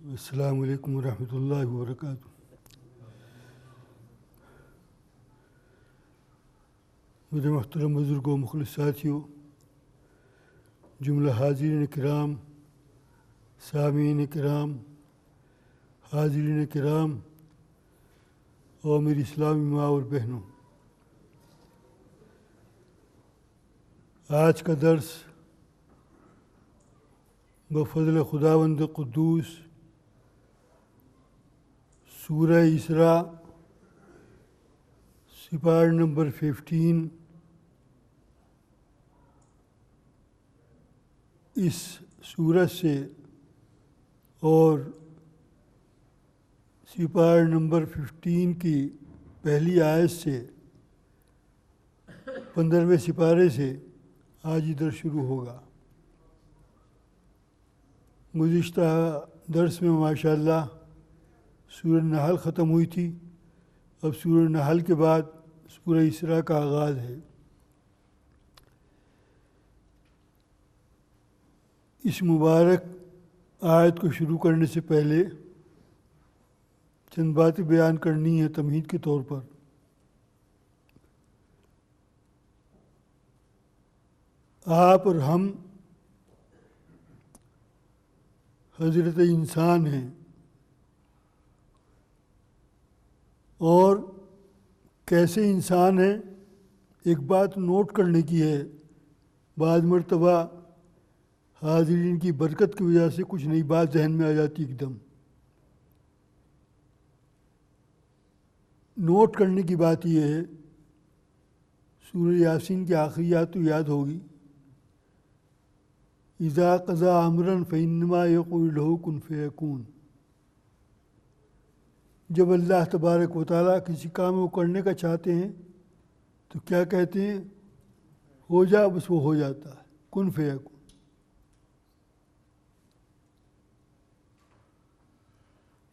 السلام علیکم ورحمۃ اللہ وبرکاتہ۔ میرے محترم بزرگوں، مخلص ساتھیوں، جملہ حاضرین کرام، سامعین کرام، حاضرین کرام اور میری اسلامی ماں اور بہنوں، آج کا درس بفضل خداوند قدوس سورہ اسراء سپارہ نمبر 15 اس سورت سے اور سپارہ نمبر 15 کی پہلی آیت سے 15ویں سپارے سے آج ادھر شروع ہوگا۔ گزشتہ درس میں ماشاءاللہ سورہ نحل ختم ہوئی تھی، اب سورہ نحل کے بعد سورہ اسراء کا آغاز ہے۔ اس مبارک آیت کو شروع کرنے سے پہلے چند باتیں بیان کرنی ہیں تمہید کے طور پر۔ آپ اور ہم حضرت انسان ہیں، اور کیسے انسان ہیں ایک بات نوٹ کرنے کی ہے۔ بعض مرتبہ حاضرین کی برکت کی وجہ سے کچھ نئی بات ذہن میں آ جاتی ایک دم۔ نوٹ کرنے کی بات یہ ہے، سورہ یاسین کی آخری آیت تو یاد ہوگی، اذا قضى امرا فانما یقول له کن فیکون۔ جب اللہ تبارک و تعالیٰ کسی کام کو کرنے کا چاہتے ہیں تو کیا کہتے ہیں؟ ہو جا، بس وہ ہو جاتا ہے، کن فیکون۔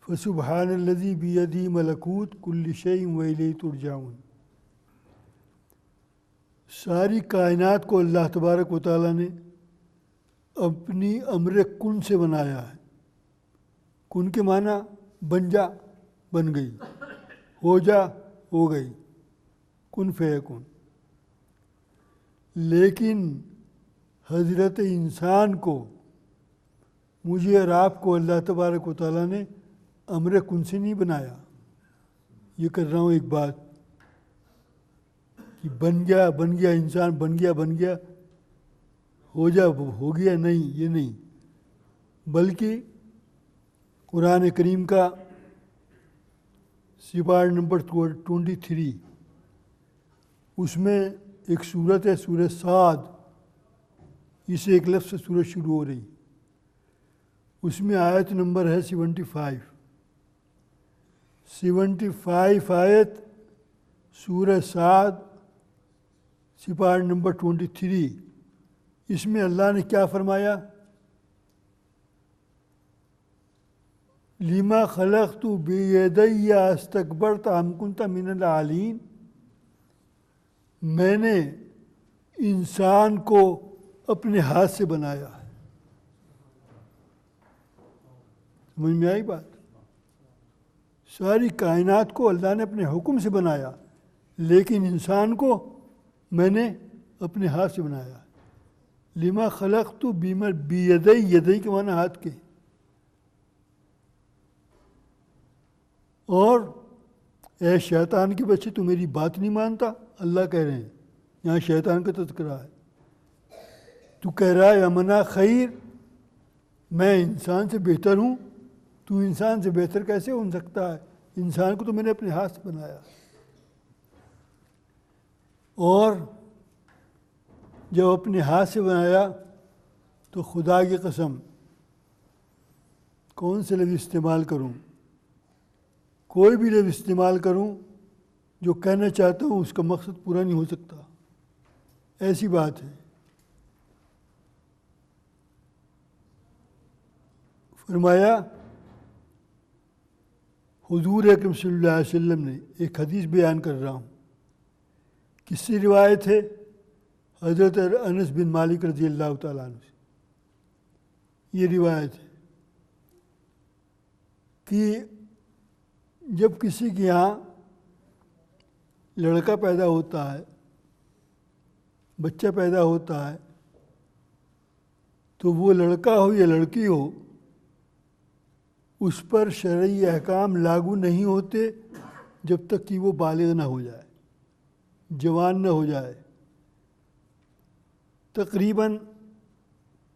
فسبحان الذی بیدہ ملکوت کل شیء والیہ ترجعون۔ ساری کائنات کو اللہ تبارک و تعالیٰ نے اپنی امر کن سے بنایا ہے۔ کن کے معنی بن جا، بن گئی، ہو جا، ہو گئی، کن فیکون۔ لیکن حضرت انسان کو، مجھے اور آپ کو اللہ تبارک و تعالیٰ نے امر کن سے نہیں بنایا۔ یہ کر رہا ہوں ایک بات کہ بن گیا، بن گیا، انسان بن گیا، بن گیا، ہو جا، ہو گیا، نہیں، یہ نہیں، بلکہ قرآن کریم کا سپارہ نمبر 23 اس میں ایک سورت ہے سورہ صاد، اسے ایک لفظ سے سورت شروع ہو رہی، اس میں آیت نمبر ہے 75 آیت سورہ صاد سپارہ نمبر 23۔ اس میں اللہ نے کیا فرمایا؟ لما خلقت بیدی استکبرت ام کنت من العالین۔ میں نے انسان کو اپنے ہاتھ سے بنایا ہے۔ سمجھ میں آئی بات؟ ساری کائنات کو اللہ نے اپنے حکم سے بنایا، لیکن انسان کو میں نے اپنے ہاتھ سے بنایا۔ لما خلقت بیدی، یدی کے معنی ہاتھ کے۔ اور اے شیطان کے بچے، تو میری بات نہیں مانتا، اللہ کہہ رہے ہیں، یہاں شیطان کا تذکرہ ہے۔ تو کہہ رہا ہے امنا خیر، میں انسان سے بہتر ہوں، تو انسان سے بہتر کیسے ہو سکتا ہے؟ انسان کو تو میں نے اپنے ہاتھ سے بنایا۔ اور جب اپنے ہاتھ سے بنایا تو خدا کی قسم کون سے لفظ استعمال کروں؟ کوئی بھی لفظ استعمال کروں، جو کہنا چاہتا ہوں اس کا مقصد پورا نہیں ہو سکتا، ایسی بات ہے۔ فرمایا حضور اکرم صلی اللہ علیہ وسلم نے، ایک حدیث بیان کر رہا ہوں، کس سے روایت ہے؟ حضرت انس بن مالک رضی اللہ تعالیٰ عنہ سے یہ روایت ہے۔ کہ جب کسی کے یہاں لڑکا پیدا ہوتا ہے، بچہ پیدا ہوتا ہے، تو وہ لڑکا ہو یا لڑکی ہو، اس پر شرعی احکام لاگو نہیں ہوتے جب تک کہ وہ بالغ نہ ہو جائے، جوان نہ ہو جائے۔ تقریباً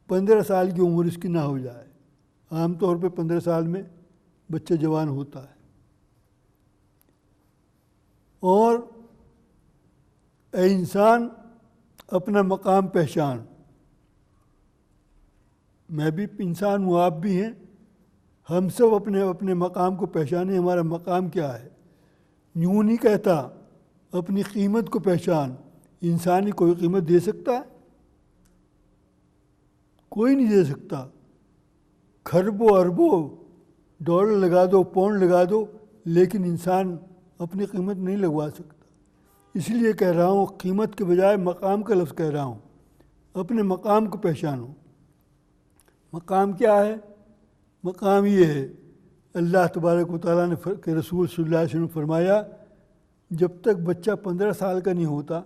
15 سال کی عمر اس کی نہ ہو جائے۔ عام طور پہ 15 سال میں بچہ جوان ہوتا ہے۔ اور اے انسان، اپنا مقام پہچان۔ میں بھی انسان ہوں، آپ بھی ہیں، ہم سب اپنے اپنے مقام کو پہچانیں۔ ہمارا مقام کیا ہے؟ یوں نہیں کہتا اپنی قیمت کو پہچان۔ انسانی کوئی قیمت دے سکتا ہے؟ کوئی نہیں دے سکتا۔ کھربوں اربوں ڈالر لگا دو، پاؤنڈ لگا دو، لیکن انسان اپنی قیمت نہیں لگوا سکتا۔ اس لیے کہہ رہا ہوں، قیمت کے بجائے مقام کا لفظ کہہ رہا ہوں۔ اپنے مقام کو پہچانو۔ مقام کیا ہے؟ مقام یہ ہے، اللہ تبارک و تعالیٰ نے کہ رسول صلی اللہ علیہ وسلم نے فرمایا، جب تک بچہ 15 سال کا نہیں ہوتا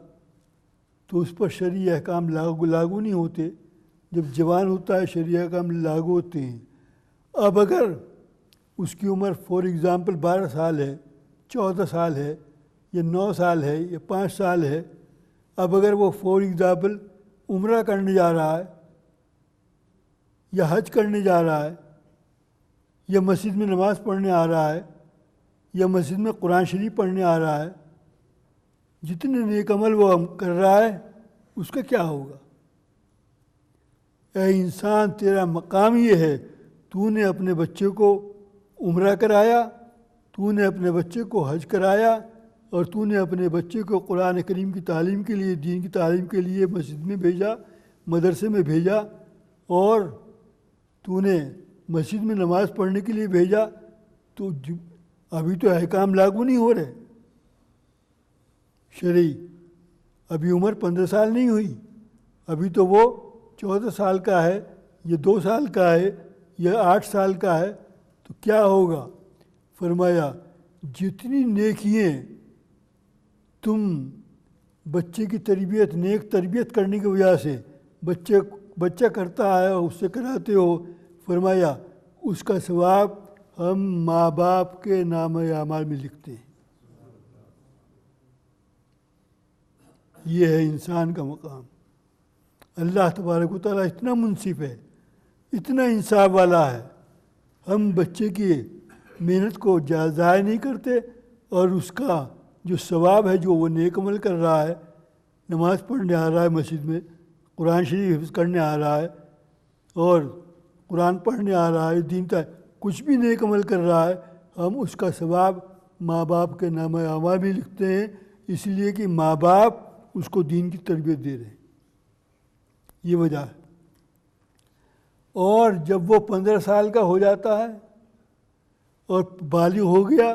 تو اس پر شرعی احکام لاگو نہیں ہوتے۔ جب جوان ہوتا ہے شرعی احکام لاگو ہوتے ہیں۔ اب اگر اس کی عمر فار ایگزامپل 12 سال ہے، 14 سال ہے، یا 9 سال ہے، یا 5 سال ہے، اب اگر وہ فار ایگزامپل عمرہ کرنے جا رہا ہے، یا حج کرنے جا رہا ہے، یا مسجد میں نماز پڑھنے آ رہا ہے، یا مسجد میں قرآن شریف پڑھنے آ رہا ہے، جتنے نیک عمل وہ کر رہا ہے اس کا کیا ہوگا؟ اے انسان، تیرا مقام یہ ہے، تو نے اپنے بچے کو عمرہ کرایا، تو نے اپنے بچے کو حج کرایا، اور تو نے اپنے بچے کو قرآن کریم کی تعلیم کے لیے، دین کی تعلیم کے لیے مسجد میں بھیجا، مدرسے میں بھیجا، اور تو نے مسجد میں نماز پڑھنے کے لیے بھیجا۔ تو ابھی تو احکام لاگو نہیں ہو رہے شرعی، ابھی عمر 15 سال نہیں ہوئی، ابھی تو وہ 14 سال کا ہے، یا 2 سال کا ہے، یا 8 سال کا ہے۔ تو کیا ہوگا؟ فرمایا، جتنی نیکیاں تم بچے کی تربیت، نیک تربیت کرنے کی وجہ سے بچہ کرتا ہے اور اس سے کراتے ہو، فرمایا اس کا ثواب ہم ماں باپ کے نامہ اعمال میں لکھتے ہیں۔ یہ ہے انسان کا مقام۔ اللہ تبارک و تعالیٰ اتنا منصف ہے، اتنا انصاف والا ہے، ہم بچے کی محنت کو ضائع نہیں کرتے، اور اس کا جو ثواب ہے، جو وہ نیک عمل کر رہا ہے، نماز پڑھنے آ رہا ہے مسجد میں، قرآن شریف حفظ کرنے آ رہا ہے، اور قرآن پڑھنے آ رہا ہے، دین کا کچھ بھی نیک عمل کر رہا ہے، ہم اس کا ثواب ماں باپ کے نامہ اعمال میں لکھتے ہیں، اس لیے کہ ماں باپ اس کو دین کی تربیت دے رہے ہیں۔ یہ وجہ ہے۔ اور جب وہ 15 سال کا ہو جاتا ہے اور بالغ ہو گیا،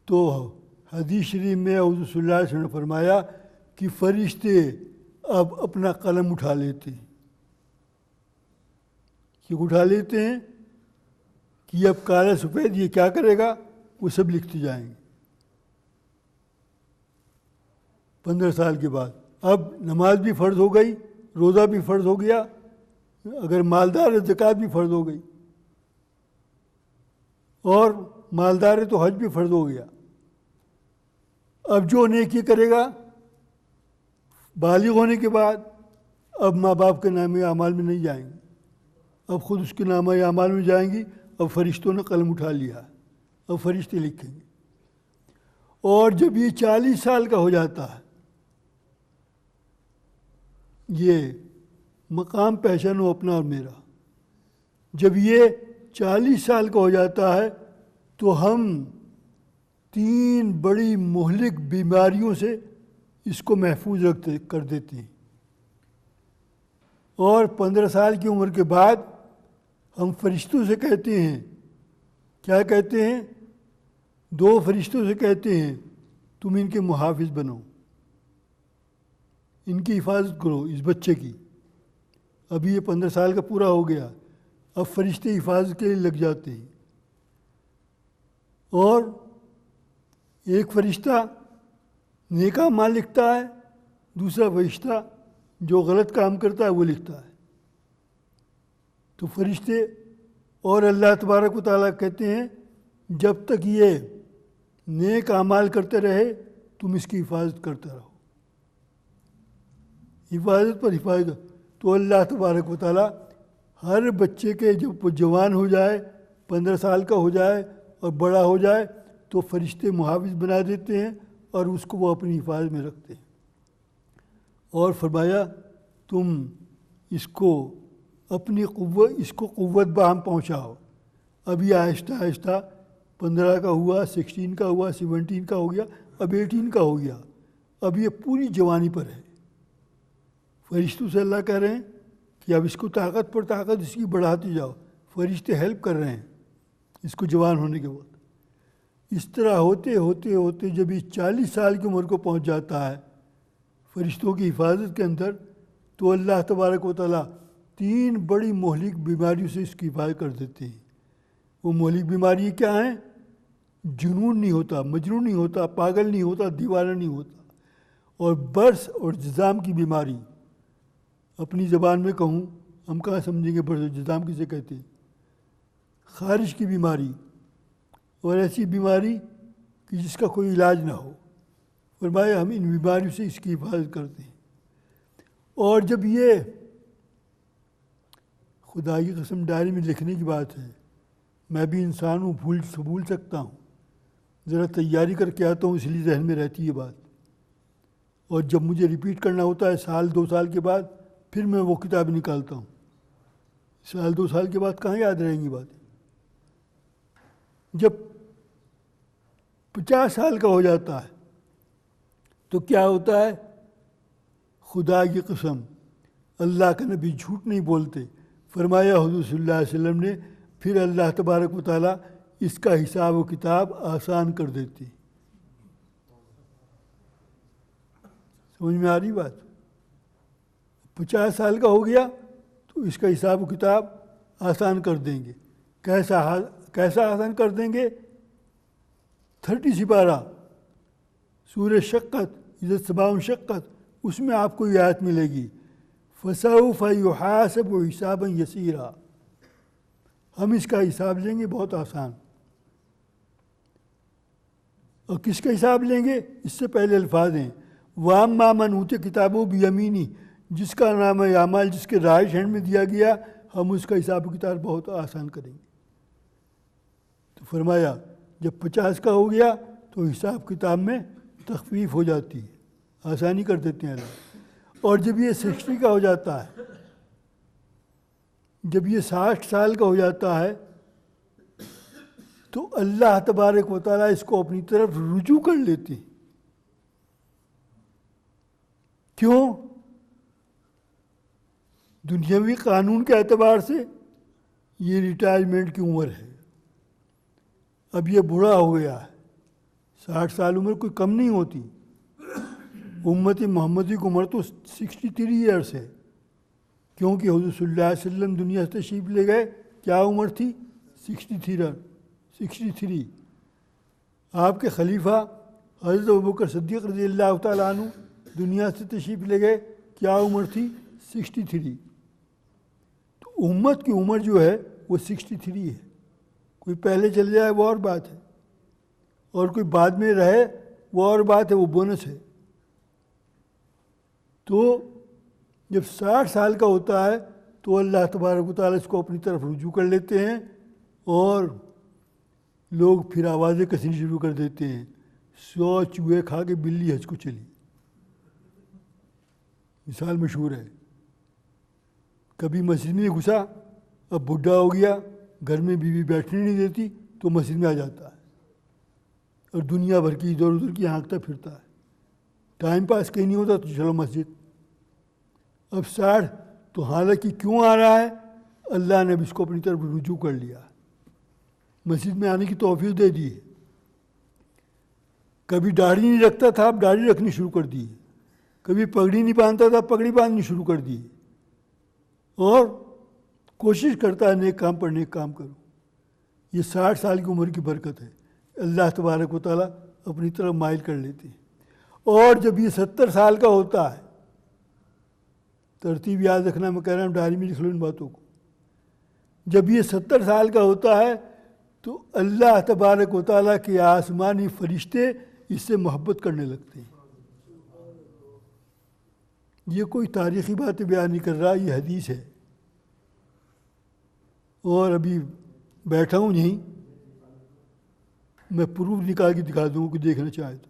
تو حدیث شریف میں حضور صلی اللہ علیہ وسلم نے فرمایا کہ فرشتے اب اپنا قلم اٹھا لیتے ہیں۔ کیوں اٹھا لیتے ہیں؟ کہ اب کالا سفید یہ کیا کرے گا؟ وہ سب لکھتے جائیں گے 15 سال کے بعد۔ اب نماز بھی فرض ہو گئی، روزہ بھی فرض ہو گیا، اگر مالدار ہے زکوٰۃ بھی فرض ہو گئی، اور مالدار ہے تو حج بھی فرض ہو گیا۔ اب جو نیکی کرے گا بالغ ہونے کے بعد، اب ماں باپ کے نامہ اعمال میں نہیں جائیں گے، اب خود اس کے نامہ اعمال میں جائیں گی۔ اب فرشتوں نے قلم اٹھا لیا، اب فرشتے لکھیں گے۔ اور جب یہ 40 سال کا ہو جاتا ہے، یہ مقام پہچانو اپنا اور میرا، جب یہ 40 سال کا ہو جاتا ہے تو ہم 3 بڑی مہلک بیماریوں سے اس کو محفوظ کر دیتے ہیں۔ اور 15 سال کی عمر کے بعد ہم فرشتوں سے کہتے ہیں، کیا کہتے ہیں؟ 2 فرشتوں سے کہتے ہیں تم ان کے محافظ بنو، ان کی حفاظت کرو، اس بچے کی۔ ابھی یہ 15 سال کا پورا ہو گیا، اب فرشتے حفاظت کے لیے لگ جاتے ہیں۔ اور ایک فرشتہ نیک اعمال لکھتا ہے، دوسرا فرشتہ جو غلط کام کرتا ہے وہ لکھتا ہے۔ تو فرشتے اور اللہ تبارک و تعالیٰ کہتے ہیں جب تک یہ نیک اعمال کرتے رہے تم اس کی حفاظت کرتے رہو، حفاظت پر حفاظت۔ تو اللہ تبارک و تعالیٰ ہر بچے کے جب وہ جوان ہو جائے، 15 سال کا ہو جائے اور بڑا ہو جائے تو فرشتے محافظ بنا دیتے ہیں اور اس کو وہ اپنی حفاظت میں رکھتے ہیں، اور فرمایا تم اس کو اپنی قوت، اس کو قوت باہم پہنچاؤ۔ ابھی آہستہ آہستہ 15 کا ہوا، 16 کا ہوا، 17 کا ہو گیا، اب 18 کا ہو گیا، اب یہ پوری جوانی پر ہے۔ فرشتوں سے اللہ کہہ رہے ہیں کہ اب اس کو طاقت پر طاقت اس کی بڑھاتے جاؤ، فرشتے ہیلپ کر رہے ہیں اس کو جوان ہونے کے بعد۔ اس طرح ہوتے ہوتے ہوتے جب یہ 40 سال کی عمر کو پہنچ جاتا ہے فرشتوں کی حفاظت کے اندر، تو اللہ تبارک و تعالیٰ 3 بڑی مہلک بیماریوں سے اس کی حفاظت کر دیتے ہیں۔ وہ مہلک بیماری کیا ہیں؟ جنون نہیں ہوتا، مجنون نہیں ہوتا، پاگل نہیں ہوتا، دیوانہ نہیں ہوتا، اور برس اور جذام کی بیماری۔ اپنی زبان میں کہوں، ہم کہاں سمجھیں گے برس اور جذام کسے کہتے ہیں؟ خارش کی بیماری، اور ایسی بیماری کہ جس کا کوئی علاج نہ ہو۔ فرمایا ہم ان بیماریوں سے اس کی حفاظت کرتے ہیں۔ اور جب یہ خدا کی قسم ڈائری میں لکھنے کی بات ہے، میں بھی انسان ہوں، بھول سکتا ہوں، ذرا تیاری کر کے آتا ہوں اس لیے ذہن میں رہتی ہے بات، اور جب مجھے ریپیٹ کرنا ہوتا ہے 1-2 سال کے بعد پھر میں وہ کتاب نکالتا ہوں۔ 1-2 سال کے بعد کہاں یاد رہیں گی باتیں؟ جب 50 سال کا ہو جاتا ہے تو کیا ہوتا ہے؟ خدا کی قسم اللہ کا نبی جھوٹ نہیں بولتے، فرمایا حضور صلی اللہ علیہ وسلم نے، پھر اللہ تبارک و تعالیٰ اس کا حساب و کتاب آسان کر دیتے۔ سمجھ میں آ رہی بات؟ 50 سال کا ہو گیا تو اس کا حساب و کتاب آسان کر دیں گے۔ کیسا آسان کر دیں گے؟ 30 سپارہ سورہ شقت، اذا السماء انشقت، اس میں آپ کو یہ آیت ملے گی، فَسَوْفَ يُحَاسَبُ حِسَابًا يَسِيرًا، ہم اس کا حساب لیں گے بہت آسان۔ اور کس کا حساب لیں گے؟ اس سے پہلے الفاظ ہیں، وَأَمَّا مَنْ أُوتِيَ كِتَابَهُ بِيَمِينِهِ، جس کا نام اعمال جس کے رائٹ ہینڈ میں دیا گیا، ہم اس کا حساب و کتاب بہت آسان کریں گے۔ تو فرمایا جب 50 کا ہو گیا تو حساب کتاب میں تخفیف ہو جاتی ہے، آسانی کر دیتے ہیں اللہ۔ اور جب یہ 60 کا ہو جاتا ہے، جب یہ 60 سال کا ہو جاتا ہے تو اللہ تبارک و تعالیٰ اس کو اپنی طرف رجوع کر لیتے ہیں۔ کیوں؟ دنیاوی قانون کے اعتبار سے یہ ریٹائرمنٹ کی عمر ہے، اب یہ بوڑھا ہو گیا ہے، 60 سال عمر کوئی کم نہیں ہوتی۔ امت محمدی کی عمر تو 63 ایئرس ہے، کیونکہ حضور صلی اللہ علیہ وسلم دنیا سے تشریف لے گئے، کیا عمر تھی؟ 63۔ آپ کے خلیفہ حضرت ابوبکر صدیق رضی اللہ تعالیٰ عنہ دنیا سے تشریف لے گئے، کیا عمر تھی؟ 63۔ تو امت کی عمر جو ہے وہ 63 ہے۔ کوئی پہلے چل جائے وہ اور بات ہے، اور کوئی بعد میں رہے وہ اور بات ہے، وہ بونس ہے۔ تو جب 60 سال کا ہوتا ہے تو اللہ تبارک و تعالیٰ اس کو اپنی طرف رجوع کر لیتے ہیں، اور لوگ پھر آوازیں کسنی شروع کر دیتے ہیں، 100 چوہے کھا کے بلی حج کو چلی، مثال مشہور ہے۔ کبھی مسجد میں گھسا، اب بڈھا ہو گیا، گھر میں بیوی بیٹھنے نہیں دیتی تو مسجد میں آ جاتا ہے، اور دنیا بھر کی ادھر ادھر کی ہانکتا پھرتا ہے، ٹائم پاس کہیں نہیں ہوتا تو چلو مسجد۔ اب 60 تو حالانکہ کیوں آ رہا ہے؟ اللہ نے اب اس کو اپنی طرف رجوع کر لیا، مسجد میں آنے کی توفیق دے دی ہے۔ کبھی داڑھی نہیں رکھتا تھا، اب داڑھی رکھنی شروع کر دی ہے، کبھی پگڑی نہیں باندھتا تھا، پگڑی باندھنی شروع کر دی ہے، اور کوشش کرتا ہے نیک کام پر نیک کام کرو۔ یہ 60 سال کی عمر کی برکت ہے۔ اللہ تبارک و تعالیٰ اپنی طرف مائل کر لیتے ہیں۔ اور جب یہ 70 سال کا ہوتا ہے، ترتیب یاد رکھنا، میں کہہ رہا ہوں ڈائری میں لکھ لو ان باتوں کو، جب یہ 70 سال کا ہوتا ہے تو اللہ تبارک و تعالیٰ کے آسمانی فرشتے اس سے محبت کرنے لگتے ہیں۔ یہ کوئی تاریخی باتیں بیان نہیں کر رہا، یہ حدیث ہے۔ اور ابھی بیٹھا ہوں یہیں، میں پروف نکال کے دکھا دوں گا کہ دیکھنا چاہے تو۔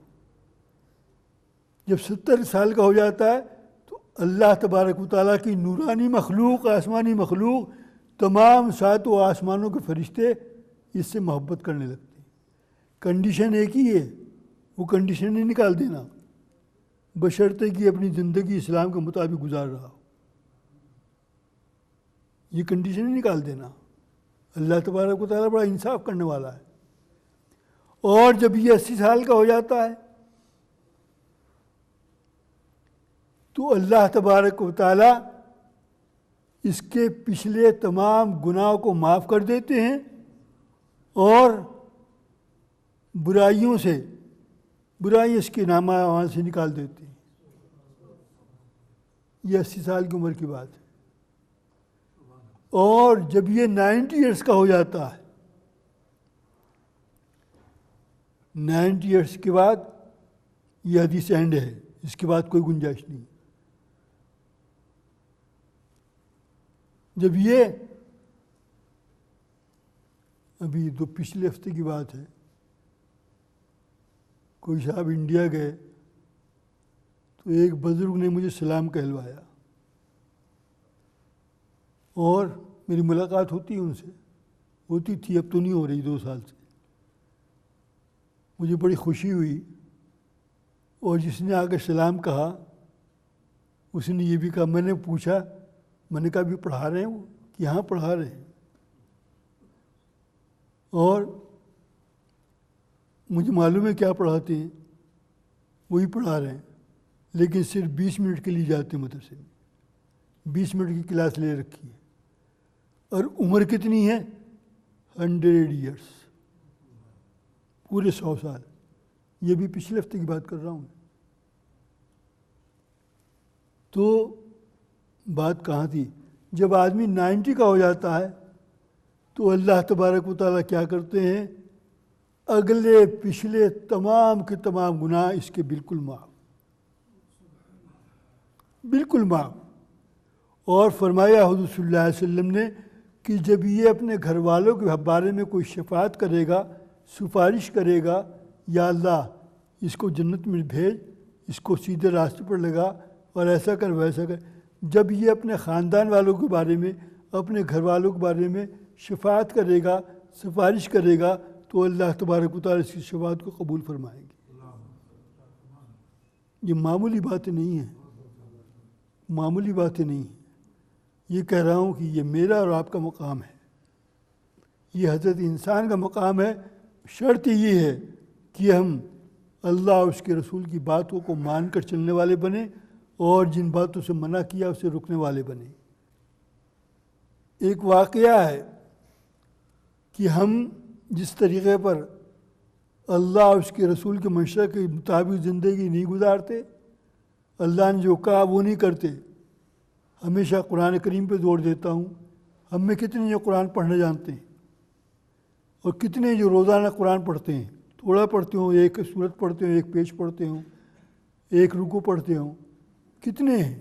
جب 70 سال کا ہو جاتا ہے تو اللہ تبارک و تعالیٰ کی نورانی مخلوق، آسمانی مخلوق، تمام 7 آسمانوں کے فرشتے اس سے محبت کرنے لگتے ہیں۔ کنڈیشن ایک ہی ہے، وہ کنڈیشن نہیں نکال دینا، بشرطے کہ اپنی زندگی اسلام کے مطابق گزار رہا ہو، یہ کنڈیشن نہیں نکال دینا۔ اللہ تبارک و تعالیٰ بڑا انصاف کرنے والا ہے۔ اور جب یہ 80 سال کا ہو جاتا ہے تو اللہ تبارک و تعالیٰ اس کے پچھلے تمام گناہوں کو معاف کر دیتے ہیں اور برائیوں سے اس کے نامہ وہاں سے نکال دیتے ہیں۔ یہ 80 سال کی عمر کی بات ہے۔ اور جب یہ 90 ایئرس کا ہو جاتا ہے، 90 ایئرس کے بعد یہ حدیث اینڈ ہے، اس کے بعد کوئی گنجائش نہیں۔ جب یہ ابھی تو پچھلے ہفتے کی بات ہے، کوئی صاحب انڈیا گئے تو ایک بزرگ نے مجھے سلام کہلوایا اور میری ملاقات ہوتی ہے ان سے، ہوتی تھی، اب تو نہیں ہو رہی 2 سال سے۔ مجھے بڑی خوشی ہوئی، اور جس نے آ کے سلام کہا اس نے یہ بھی کہا، میں نے پوچھا، میں نے کہا بھی پڑھا رہے ہیں وہ؟ کہ ہاں پڑھا رہے ہیں۔ اور مجھے معلوم ہے کیا پڑھاتے ہیں، وہی پڑھا رہے ہیں، لیکن صرف 20 منٹ کے لیے جاتے ہیں مدرسے میں، 20 منٹ کی کلاس لے رکھی ہے، اور عمر کتنی ہے؟ 100 ایئرس، پورے 100 سال۔ یہ بھی پچھلے ہفتے کی بات کر رہا ہوں۔ تو بات کہاں تھی؟ جب آدمی 90 کا ہو جاتا ہے تو اللہ تبارک و تعالیٰ کیا کرتے ہیں؟ اگلے پچھلے تمام کے تمام گناہ اس کے بالکل معاف، بالکل معاف۔ اور فرمایا حضور صلی اللہ علیہ وسلم نے کہ جب یہ اپنے گھر والوں کے بارے میں کوئی شفاعت کرے گا، سفارش کرے گا، یا اللہ اس کو جنت میں بھیج، اس کو سیدھے راستے پر لگا، اور ایسا کر ویسا کر، جب یہ اپنے خاندان والوں کے بارے میں، اپنے گھر والوں کے بارے میں شفاعت کرے گا، سفارش کرے گا، تو اللہ تبارک و تعالیٰ اس کی شفاعت کو قبول فرمائیں گے۔ یہ معمولی باتیں نہیں ہیں، معمولی باتیں نہیں ہیں۔ یہ کہہ رہا ہوں کہ یہ میرا اور آپ کا مقام ہے، یہ حضرت انسان کا مقام ہے۔ شرط یہ ہے کہ ہم اللہ اور اس کے رسول کی باتوں کو مان کر چلنے والے بنیں، اور جن باتوں سے منع کیا اسے رکنے والے بنیں۔ ایک واقعہ ہے کہ ہم جس طریقے پر اللہ اور اس کے رسول کے منشا کے مطابق زندگی نہیں گزارتے، اللہ نے جو کہا وہ نہیں کرتے۔ ہمیشہ قرآن کریم پہ زور دیتا ہوں، ہم میں کتنے جو قرآن پڑھنا جانتے ہیں، اور کتنے جو روزانہ قرآن پڑھتے ہیں، تھوڑا پڑھتے ہوں، ایک سورت پڑھتے ہوں، ایک پیج پڑھتے ہوں، ایک رکوع پڑھتے ہوں، کتنے ہیں؟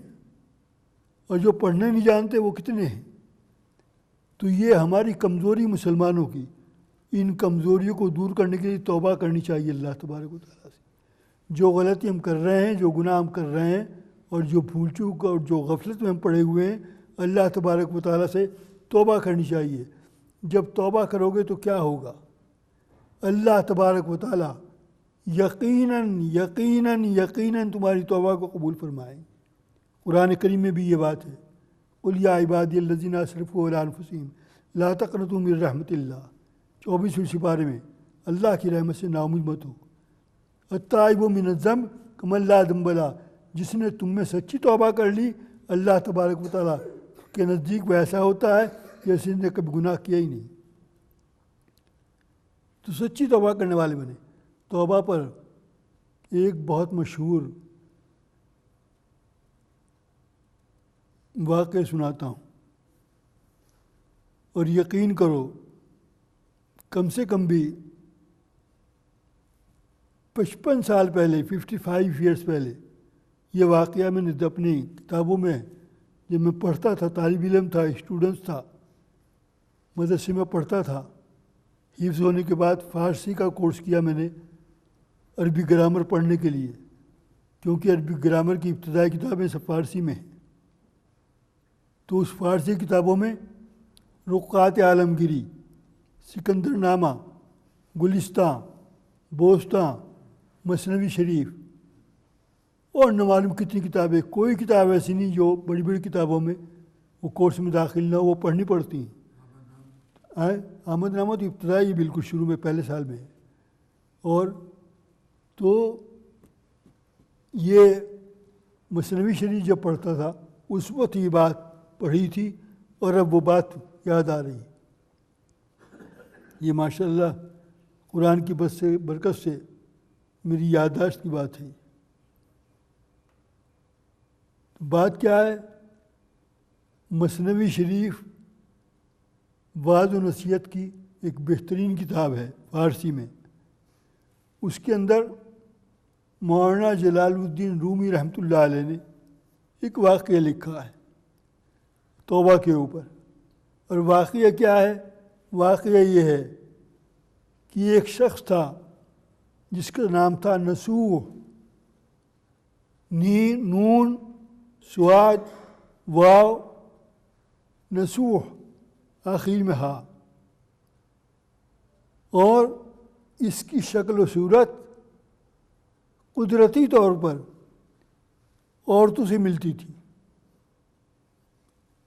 اور جو پڑھنے نہیں جانتے وہ کتنے ہیں؟ تو یہ ہماری کمزوری مسلمانوں کی، ان کمزوریوں کو دور کرنے کے لیے توبہ کرنی چاہیے اللہ تبارک و تعالیٰ سے۔ جو غلطی ہم کر رہے ہیں، جو گناہ ہم کر رہے ہیں، اور جو بھول چوک اور جو غفلت میں ہم پڑے ہوئے ہیں، اللہ تبارک و تعالیٰ سے توبہ کرنی چاہیے۔ جب توبہ کرو گے تو کیا ہوگا؟ اللہ تبارک و تعالیٰ یقیناً یقیناً یقیناً تمہاری توبہ کو قبول فرمائیں۔ قرآن کریم میں بھی یہ بات ہے، قل یا عبادی الذین اسرفوا علی انفسہم لا تقنطوا من رحمت اللہ، 24ویں سپارے میں، اللہ کی رحمت سے نا امید مت ہو۔ التائب من الذنب کمن لا ذنب لہ، جس نے تم میں سچی توبہ کر لی، اللہ تبارک و تعالیٰ کے نزدیک وہ ایسا ہوتا ہے جیسے نے کبھی گناہ کیا ہی نہیں۔ تو سچی توبہ کرنے والے بنے. توبہ پر ایک بہت مشہور واقعہ سناتا ہوں، اور یقین کرو کم سے کم بھی 55 سال پہلے، 55 ایئرس پہلے یہ واقعہ میں نے اپنی کتابوں میں جب میں پڑھتا تھا، طالب علم تھا، اسٹوڈنٹس تھا، مدرسے میں پڑھتا تھا. حفظ ہونے کے بعد فارسی کا کورس کیا میں نے عربی گرامر پڑھنے کے لیے، کیونکہ عربی گرامر کی ابتدائی کتابیں سب فارسی میں ہیں. تو اس فارسی کتابوں میں رقعات عالمگیری، سکندر نامہ، گلستان، بوستان، مثنوی شریف اور نہ معلوم کتنی کتابیں، کوئی کتاب ایسی نہیں جو بڑی بڑی کتابوں میں وہ کورس میں داخل نہ ہو، وہ پڑھنی پڑتی ہیں. احمد نامہ تو ابتدائی بالکل شروع میں پہلے سال میں ہے. اور تو یہ مثنوی شریف جب پڑھتا تھا اس وقت یہ بات پڑھی تھی، اور اب وہ بات یاد آ رہی ہے. یہ ماشاء اللہ قرآن کی برکت سے میری یادداشت کی بات ہے. بات کیا ہے؟ مثنوی شریف وعظ و نصیحت کی ایک بہترین کتاب ہے فارسی میں. اس کے اندر مولانا جلال الدین رومی رحمۃ اللہ علیہ نے ایک واقعہ لکھا ہے توبہ کے اوپر. اور واقعہ کیا ہے؟ واقعہ یہ ہے کہ ایک شخص تھا جس کا نام تھا نصوح، نون سواد واو نصوح، آخر میں ہا. اور اس کی شکل و صورت قدرتی طور پر عورتوں سے ملتی تھی.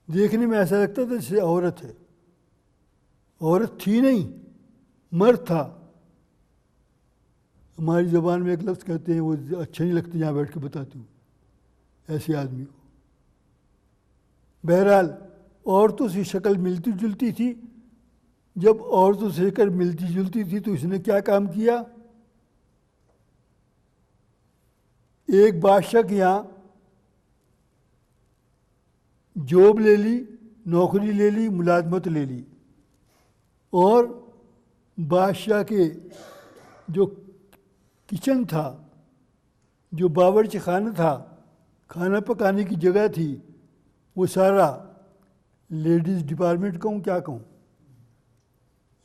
دیکھنے میں ایسا لگتا تھا جیسے عورت ہے. عورت تھی نہیں، مرد تھا. ہماری زبان میں ایک لفظ کہتے ہیں، وہ اچھا نہیں لگتا یہاں بیٹھ کے بتاتی ہوں ایسے آدمی کو. بہرحال عورتوں سے شکل ملتی جلتی تھی. جب عورتوں سے شکل ملتی جلتی تھی تو اس نے کیا کام کیا؟ ایک بادشاہ کے یہاں جاب لے لی، نوکری لے لی، ملازمت لے لی. اور بادشاہ کے جو کچن تھا، جو باورچی خانہ تھا، کھانا پکانے کی جگہ تھی، وہ سارا لیڈیز ڈپارٹمنٹ کہوں کیا کہوں،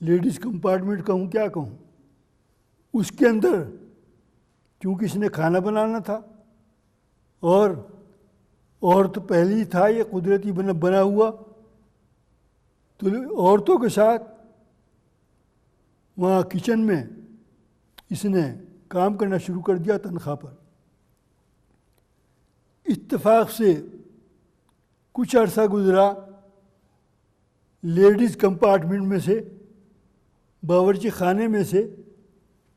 لیڈیز کمپارٹمنٹ کہوں کیا کہوں، اس کے اندر کیونکہ اس نے کھانا بنانا تھا، اور تو پہلے ہی تھا یہ قدرتی بنا ہوا، تو عورتوں کے ساتھ وہاں کچن میں اس نے کام کرنا شروع کر دیا تنخواہ پر. اتفاق سے کچھ عرصہ گزرا، لیڈیز کمپارٹمنٹ میں سے، باورچی خانے میں سے،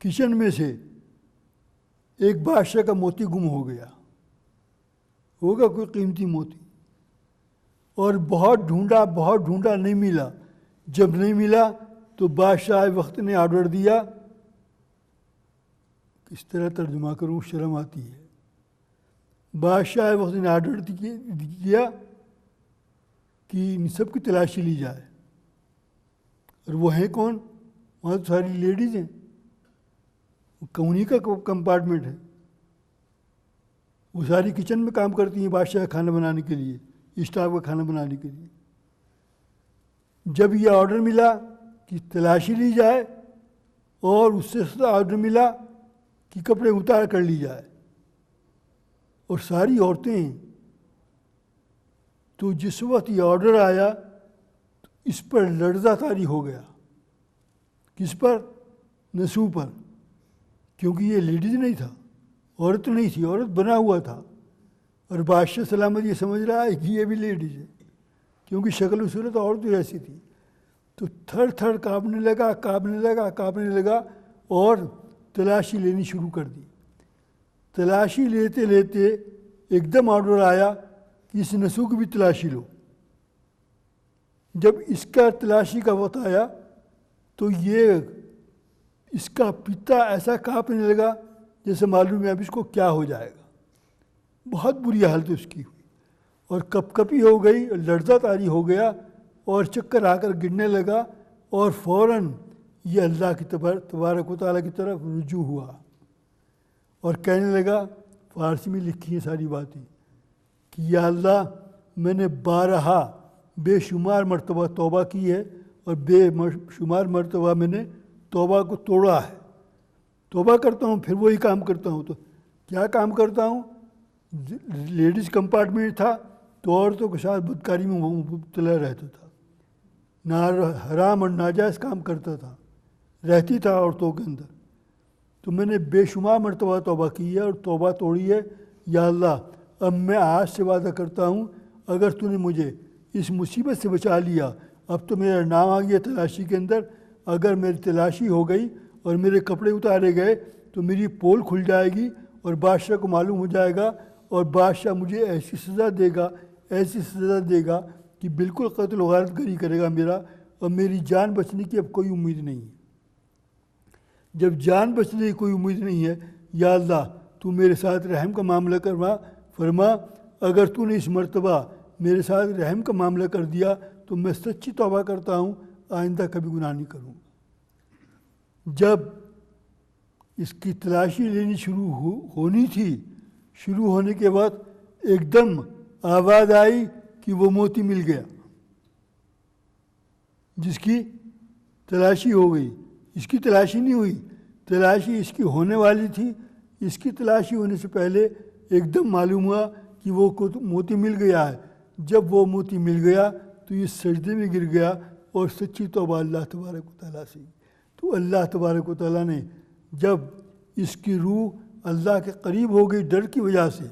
کچن میں سے ایک بادشاہ کا موتی گم ہو گیا. ہوگا کوئی قیمتی موتی. اور بہت ڈھونڈا نہیں ملا. جب نہیں ملا تو بادشاہ وقت نے آرڈر دیا، کس طرح ترجمہ کروں، شرم آتی ہے. بادشاہ وقت نے آرڈر دیا کہ ان سب کی تلاشی لی جائے. اور وہ ہیں کون؟ وہاں تو ساری لیڈیز ہیں، انہی کا کمپارٹمنٹ ہے. وہ ساری کچن میں کام کرتی ہیں بادشاہ کھانا بنانے کے لیے، اسٹاف کا کھانا بنانے کے لیے. جب یہ آرڈر ملا کہ تلاشی لی جائے، اور اس سے آرڈر ملا کہ کپڑے اتار کر لی جائے، اور ساری عورتیں ہیں، تو جس وقت یہ آرڈر آیا تو اس پر لرزہ طاری ہو گیا. کس پر؟ نصوح پر. کیونکہ یہ لیڈیز نہیں تھا، عورت نہیں تھی، عورت بنا ہوا تھا. اور بادشاہ سلامت یہ سمجھ رہا ہے کہ یہ بھی لیڈیز ہے، کیونکہ شکل و صورت عورت ایسی تھی. تو تھر تھر کانپنے لگا اور تلاشی لینی شروع کر دی. تلاشی لیتے لیتے ایک دم آرڈر آیا کہ اس نصوح کی بھی تلاشی لو. جب اس کا تلاشی کا وقت آیا تو یہ اس کا پتا ایسا کانپنے لگا جیسے معلوم ہے اب اس کو کیا ہو جائے گا. بہت بری حالت اس کی ہوئی اور کپ کپی ہو گئی, لرزہ طاری ہو گیا اور چکر آ کر گرنے لگا, اور فوراً یہ اللہ کی تبارک و تعالیٰ کی طرف رجوع ہوا اور کہنے لگا, فارسی میں لکھی ہیں ساری باتیں, کہ یا اللہ میں نے بارہا بے شمار مرتبہ توبہ کی ہے اور بے شمار مرتبہ میں نے توبہ کو توڑا ہے. توبہ کرتا ہوں پھر وہی کام کرتا ہوں. تو کیا کام کرتا ہوں؟ لیڈیز کمپارٹمنٹ تھا تو عورتوں کے ساتھ بدکاری میں مبتلا رہتا تھا, حرام اور ناجائز کام کرتا تھا, رہتی تھا عورتوں کے اندر. تو میں نے بے شمار مرتبہ توبہ کی ہے اور توبہ توڑی ہے. یا اللہ اب میں آج سے وعدہ کرتا ہوں اگر تو نے مجھے اس مصیبت سے بچا لیا, اب تو میرا نام آ گیا تلاشی کے اندر, اگر میری تلاشی ہو گئی اور میرے کپڑے اتارے گئے تو میری پول کھل جائے گی اور بادشاہ کو معلوم ہو جائے گا, اور بادشاہ مجھے ایسی سزا دے گا, ایسی سزا دے گا کہ بالکل قتل و غارت گری کرے گا میرا, اور میری جان بچنے کی اب کوئی امید نہیں ہے. جب جان بچنے کی کوئی امید نہیں ہے, یا اللہ تو میرے ساتھ رحم کا معاملہ فرما. اگر تو نے اس مرتبہ میرے ساتھ رحم کا معاملہ کر دیا تو میں سچی توبہ کرتا ہوں, آئندہ کبھی گناہ نہیں کروں گا. جب اس کی تلاشی لینی شروع ہونی تھی, شروع ہونے کے بعد ایک دم آواز آئی کہ وہ موتی مل گیا جس کی تلاشی ہو گئی. اس کی تلاشی نہیں ہوئی, تلاشی اس کی ہونے والی تھی. اس کی تلاشی ہونے سے پہلے ایک دم معلوم ہوا کہ وہ موتی مل گیا ہے. جب وہ موتی مل گیا تو یہ سجدے میں گر گیا اور سچی توبہ اللہ تبارک و تعالیٰ سے. تو اللہ تبارک و تعالیٰ نے جب اس کی روح اللہ کے قریب ہو گئی ڈر کی وجہ سے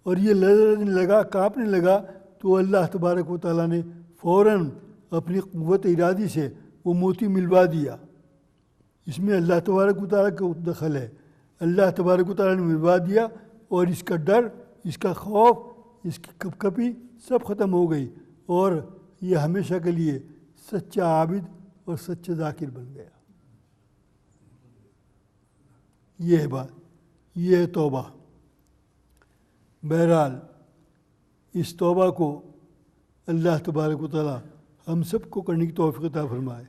اور یہ لرزنے لگا, کانپنے لگا, تو اللہ تبارک و تعالیٰ نے فوراً اپنی قوت ارادی سے وہ موتی ملوا دیا. اس میں اللہ تبارک و تعالیٰ کا دخل ہے. اللہ تبارک و تعالیٰ نے ملوا دیا اور اس کا ڈر, اس کا خوف, اس کی کپ کپی سب ختم ہو گئی, اور یہ ہمیشہ کے لیے سچا عابد اور سچا ذاکر بن گیا. یہ ہے بات, یہ ہے توبہ. بہرحال اس توبہ کو اللہ تبارک و تعالیٰ ہم سب کو کرنے کی توفیق عطا فرمائے.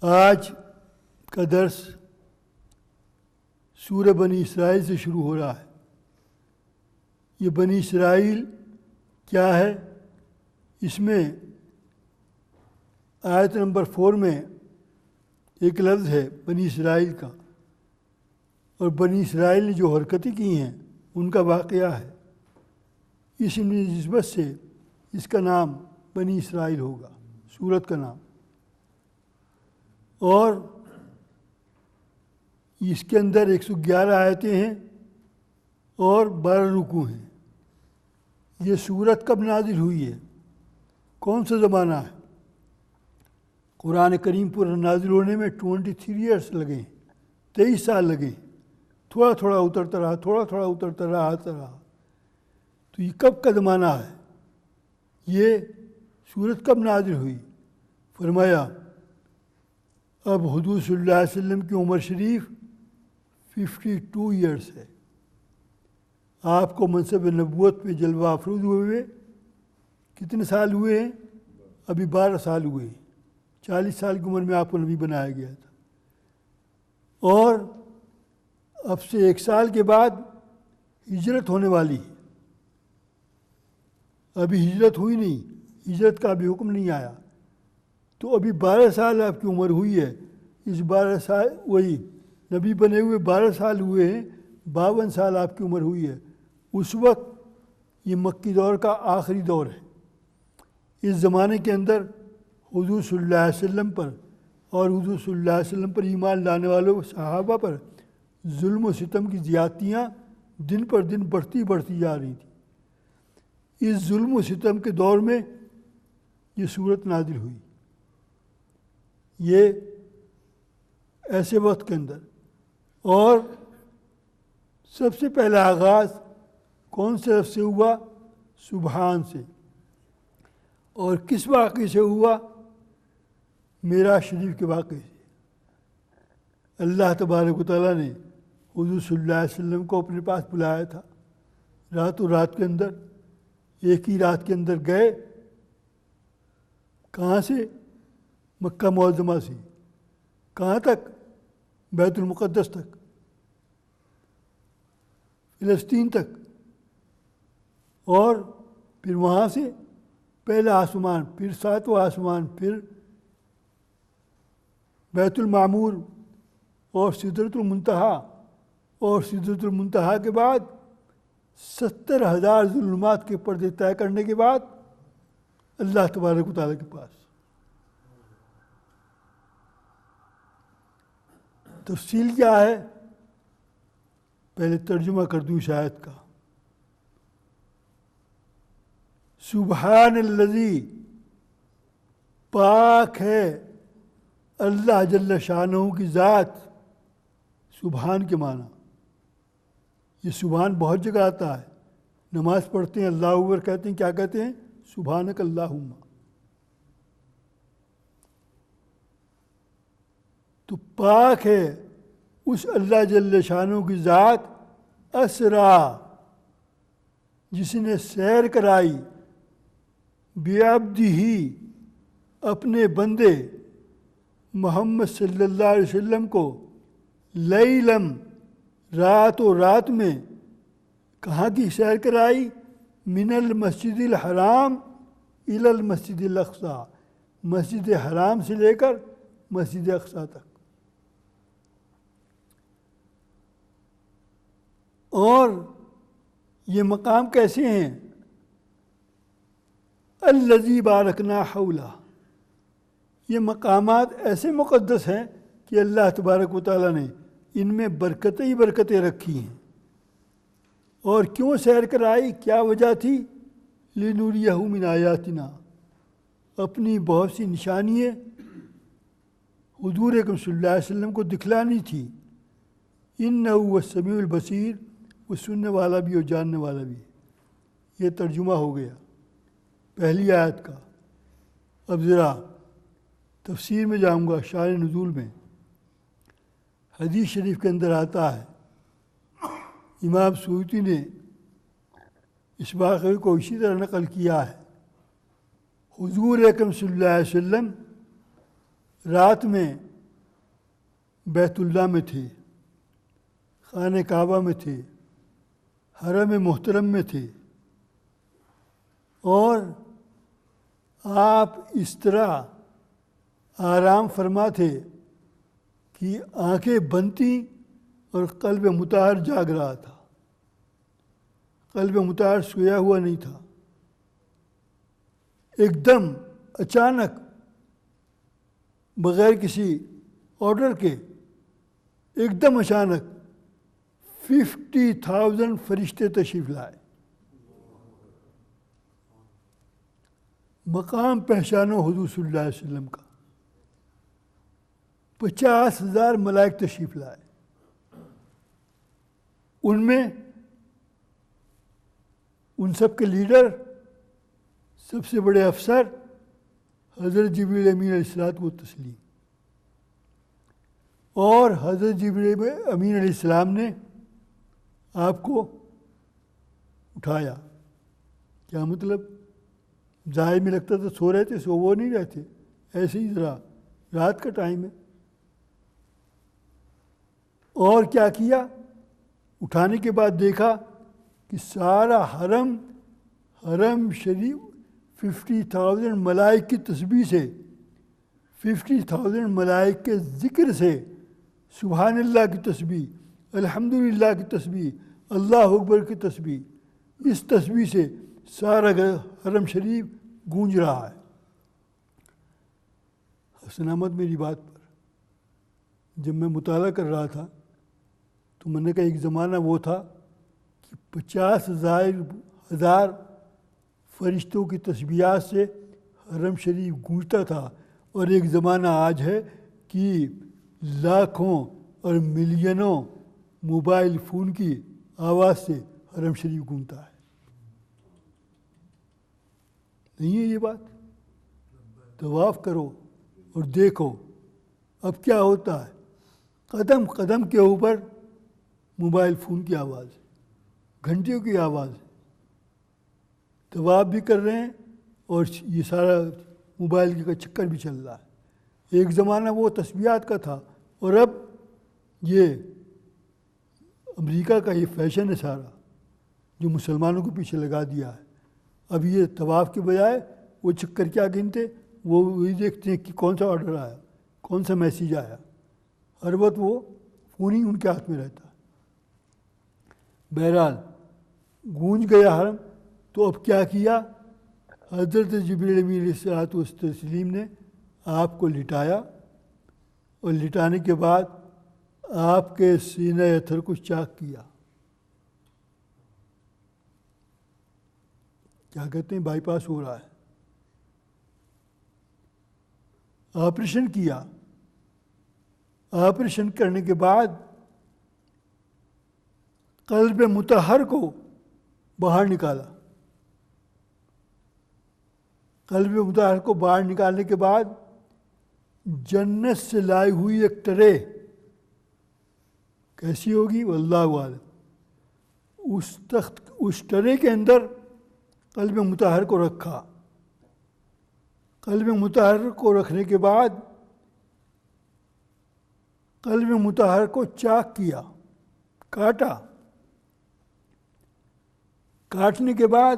آج کا درس سورہ بنی اسرائیل سے شروع ہو رہا ہے. یہ بنی اسرائیل کیا ہے؟ اس میں آیت نمبر 4 میں ایک لفظ ہے بنی اسرائیل کا, اور بنی اسرائیل نے جو حرکتیں کی ہیں ان کا واقعہ ہے. اس نسبت سے اس کا نام بنی اسرائیل ہوگا, سورت کا نام. اور اس کے اندر 111 آیتیں ہیں اور 12 رکوع ہیں. یہ سورت کب نازل ہوئی ہے؟ کون سا زمانہ ہے؟ قرآن کریم پر نازل ہونے میں 23 ایئرس لگے ہیں, 23 سال لگے ہیں. تھوڑا تھوڑا اترتا رہا, تھوڑا تھوڑا اترتا رہا, آتا رہا. تو یہ کب کا زمانہ ہے؟ یہ سورت کب نازل ہوئی؟ فرمایا اب حضور صلی اللہ علیہ وسلم کی عمر شریف 52 ایئرس ہے. آپ کو منصب نبوت پہ جلوہ افروز ہوئے کتنے سال ہوئے ہیں؟ ابھی 12 سال ہوئے ہیں. 40 سال کی عمر میں آپ کو نبی بنایا گیا تھا. اور اب سے 1 سال کے بعد ہجرت ہونے والی ہے. ابھی ہجرت ہوئی نہیں, ہجرت کا ابھی حکم نہیں آیا. تو ابھی 12 سال آپ کی عمر ہوئی ہے. اس 12 سال وہی نبی بنے ہوئے 12 سال ہوئے ہیں, 52 سال آپ کی عمر ہوئی ہے. اس وقت یہ مکی دور کا آخری دور ہے. اس زمانے کے اندر حضور صلی اللہ علیہ وسلم پر اور حضور صلی اللہ علیہ وسلم پر ایمان لانے والوں صحابہ پر ظلم و ستم کی زیادتیاں دن پر دن بڑھتی جا رہی تھیں. اس ظلم و ستم کے دور میں یہ صورت نازل ہوئی. یہ ایسے وقت کے اندر, اور سب سے پہلا آغاز کون سے لفظ سے ہوا؟ سبحان سے. اور کس واقعے سے ہوا؟ معراج شریف کے واقعے سے. اللہ تبارک و تعالیٰ نے حضور صلی اللہ علیہ وسلم کو اپنے پاس بلایا تھا، راتوں رات کے اندر، ایک ہی رات کے اندر گئے، کہاں سے؟ مکہ معظمہ سے، کہاں تک؟ بیت المقدس تک، فلسطین تک، اور پھر وہاں سے پہلا آسمان، پھر ساتواں آسمان، پھر بیت المعمور اور سدرۃ المنتہا، اور سدرۃ المنتہا کے بعد 70,000 ظلمات کے پردے طے کرنے کے بعد اللہ تبارک و تعالیٰ کے پاس۔ تفصیل کیا ہے؟ پہلے ترجمہ کر دوں اس آیت کا۔ سبحان الذی، پاک ہے اللہ جل شانہ کی ذات۔ سبحان کے معنی، یہ سبحان بہت جگہ آتا ہے، نماز پڑھتے ہیں اللہ اکبر کہتے ہیں، کیا کہتے ہیں؟ سبحانک اللہم۔ تو پاک ہے اس اللہ جل شانہ کی ذات، اسرا، جس نے سیر کرائی، بعبدہ، اپنے بندے محمد صلی اللہ علیہ وسلم کو، لیلم، رات و رات میں، کہاں کی سیر کرائی؟ من المسجد الحرام الی المسجد الاقصی، مسجد حرام سے لے کر مسجد اقصی تک۔ اور یہ مقام کیسے ہیں؟ الذی بارکنا حولہ، یہ مقامات ایسے مقدس ہیں کہ اللہ تبارک و تعالیٰ نے ان میں برکتیں ہی برکتیں رکھی ہیں۔ اور کیوں سیر کرائی؟ کیا وجہ تھی؟ لنوریہ من آیاتنا، اپنی بہت سی نشانیاں حضور اکرم صلی اللہ علیہ وسلم کو دکھلانی تھی۔ انہ هو السمیع البصیر، وہ سننے والا بھی اور جاننے والا بھی۔ یہ ترجمہ ہو گیا پہلی آیت کا۔ اب ذرا تفسیر میں جاؤں گا، شان نزول میں۔ حدیث شریف کے اندر آتا ہے، امام سیوطی نے اس واقعے کو اسی طرح نقل کیا ہے۔ حضور اکرم صلی اللہ علیہ وسلم رات میں بیت اللہ میں تھے، خانہ کعبہ میں تھے، حرم محترم میں تھے، اور آپ اس طرح آرام فرما تھے کہ آنکھیں بنتی اور قلب مطہر جاگ رہا تھا۔ قلب مطہر سویا ہوا نہیں تھا۔ ایک دم اچانک، بغیر کسی آرڈر کے، ایک دم اچانک 50,000 فرشتے تشریف لائے۔ مقام پہچانو حضور صلی اللہ علیہ وسلم کا۔ 50,000 ملائک تشریف لائے، ان میں ان سب کے لیڈر، سب سے بڑے افسر حضرت جبریل امین علیہ الصلوۃ والتسلیم۔ اور حضرت جبریل امین علیہ السلام نے آپ کو اٹھایا۔ کیا مطلب؟ ظاہر میں لگتا تھا سو رہے تھے، سو وہ نہیں رہتے، ایسے ہی ذرا رات کا ٹائم ہے۔ اور کیا کیا؟ اٹھانے کے بعد دیکھا کہ سارا حرم شریف 50,000 ملائک کی تسبیح سے، 50,000 ملائک کے ذکر سے، سبحان اللہ کی تسبیح، الحمدللہ کی تسبیح، اللہ اکبر کی تسبیح، اس تسبیح سے سارا حرم شریف گونج رہا ہے۔ حسن احمد میری بات پر جب میں مطالعہ کر رہا تھا تو میں نے کہا ایک زمانہ وہ تھا کہ 50,000 فرشتوں کی تسبیحات سے حرم شریف گونجتا تھا، اور ایک زمانہ آج ہے کہ لاکھوں اور ملینوں موبائل فون کی آواز سے حرم شریف گونجتا ہے۔ نہیں ہے یہ بات؟ طواف کرو اور دیکھو اب کیا ہوتا ہے۔ قدم قدم کے اوپر موبائل فون کی آواز ہے، گھنٹیوں کی آواز ہے، طواف بھی کر رہے ہیں اور یہ سارا موبائل کا چکر بھی چل رہا ہے۔ ایک زمانہ وہ تسبیحات کا تھا، اور اب یہ امریکہ کا یہ فیشن ہے سارا جو مسلمانوں کو پیچھے لگا دیا ہے۔ اب یہ طواف کے بجائے وہ چکر کیا گنتے، وہ وہی دیکھتے ہیں کہ کون سا آرڈر آیا، کون سا میسیج آیا، ہر وقت وہ فون ہی ان کے ہاتھ میں رہتا ہے۔ بہرحال گونج گیا حرم، تو اب کیا کیا؟ حضرت جبریل امین علیہ الصلوۃ والتسلیم نے آپ کو لٹایا، اور لٹانے کے بعد آپ کے سینہ اتھر کو چاک کیا، کیا کہتے ہیں بائی پاس ہو رہا ہے، آپریشن کیا۔ آپریشن کرنے کے بعد قلب مطہر کو باہر نکالا۔ قلب مطہر کو باہر نکالنے کے بعد جنت سے لائی ہوئی ایک ٹرے، کیسی ہوگی واللہ عالم، اس ٹرے کے اندر قلب مطہر کو رکھا۔ قلب مطہر کو رکھنے کے بعد قلب مطہر کو چاک کیا، کاٹا۔ کاٹنے کے بعد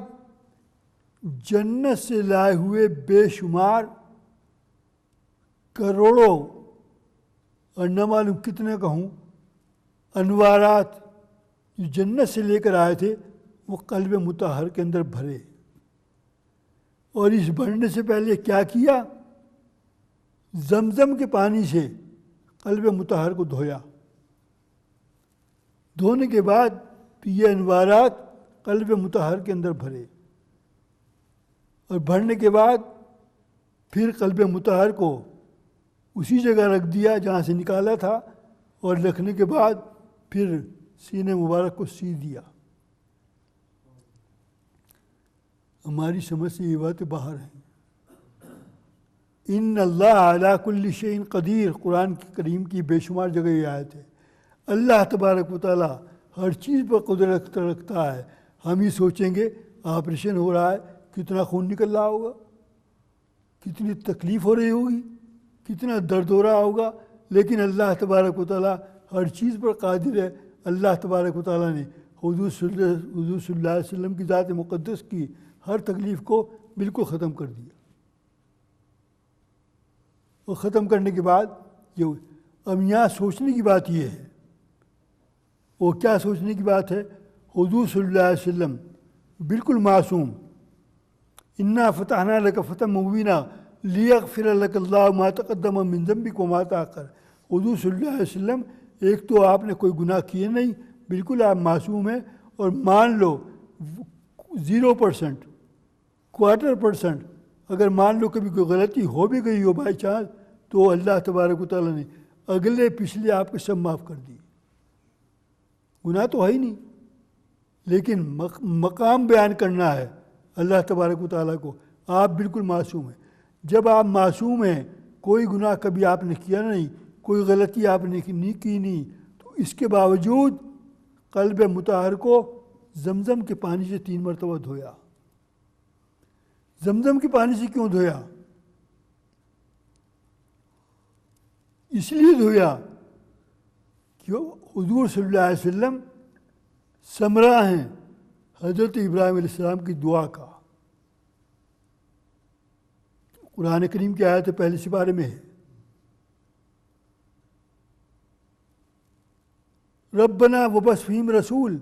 جنت سے لائے ہوئے بے شمار کروڑوں اور نہ معلوم کتنے کہوں انوارات جو جنت سے لے کر آئے تھے وہ قلب مطہر کے اندر بھرے، اور اس بھرنے سے پہلے کیا کیا؟ زمزم کے پانی سے قلب مطہر کو دھویا۔ دھونے کے بعد یہ انوارات قلب مطہر کے اندر بھرے، اور بھرنے کے بعد پھر قلب مطہر کو اسی جگہ رکھ دیا جہاں سے نکالا تھا، اور رکھنے کے بعد پھر سینے مبارک کو سی دیا۔ ہماری سمجھ سے یہ باتیں باہر ہیں۔ ان اللہ علی کل شیء قدیر، قرآن کریم کی بے شمار جگہ یہ آیت ہے۔ اللہ تبارک و تعالیٰ ہر چیز پر قدرت رکھتا ہے۔ ہم یہ سوچیں گے آپریشن ہو رہا ہے، کتنا خون نکل رہا ہوگا، کتنی تکلیف ہو رہی ہوگی، کتنا درد ہو رہا ہوگا، لیکن اللہ تبارک و تعالیٰ ہر چیز پر قادر ہے۔ اللہ تبارک و تعالیٰ نے حضور صلی اللہ علیہ وسلم کی ذات مقدس کی ہر تکلیف کو بالکل ختم کر دیا۔ اور ختم کرنے کے بعد اب یہاں سوچنے کی بات یہ ہے، وہ کیا سوچنے کی بات ہے؟ حضور صلی اللہ علیہ وسلم بالکل معصوم، انا فتحنا لک فتحا مبینا لیغفر لک اللہ ما تقدم من ذنبک وما تاخر۔ حضور صلی اللہ علیہ وسلم ایک تو آپ نے کوئی گناہ کیے نہیں، بالکل آپ معصوم ہیں، اور مان لو 0%، 1/4% اگر مان لو کبھی کوئی غلطی ہو بھی گئی ہو بائی چانس، تو اللہ تبارک و تعالیٰ نے اگلے پچھلے آپ کے سب معاف کر دیے۔ گناہ تو ہے ہی نہیں، لیکن مقام بیان کرنا ہے اللہ تبارک و تعالیٰ کو، آپ بالکل معصوم ہیں۔ جب آپ معصوم ہیں، کوئی گناہ کبھی آپ نے کیا نہیں، کوئی غلطی آپ نے کی نہیں، تو اس کے باوجود قلب مطہر کو زمزم کے پانی سے 3 مرتبہ دھویا۔ زمزم کے پانی سے کیوں دھویا؟ اس لیے دھویا کہ حضور صلی اللہ علیہ وسلم ثمرہ ہیں حضرت ابراہیم علیہ السلام کی دعا کا۔ قرآن کریم کی آیت پہلے سپارے میں ہے، ربنا وبعث فیہم رسول،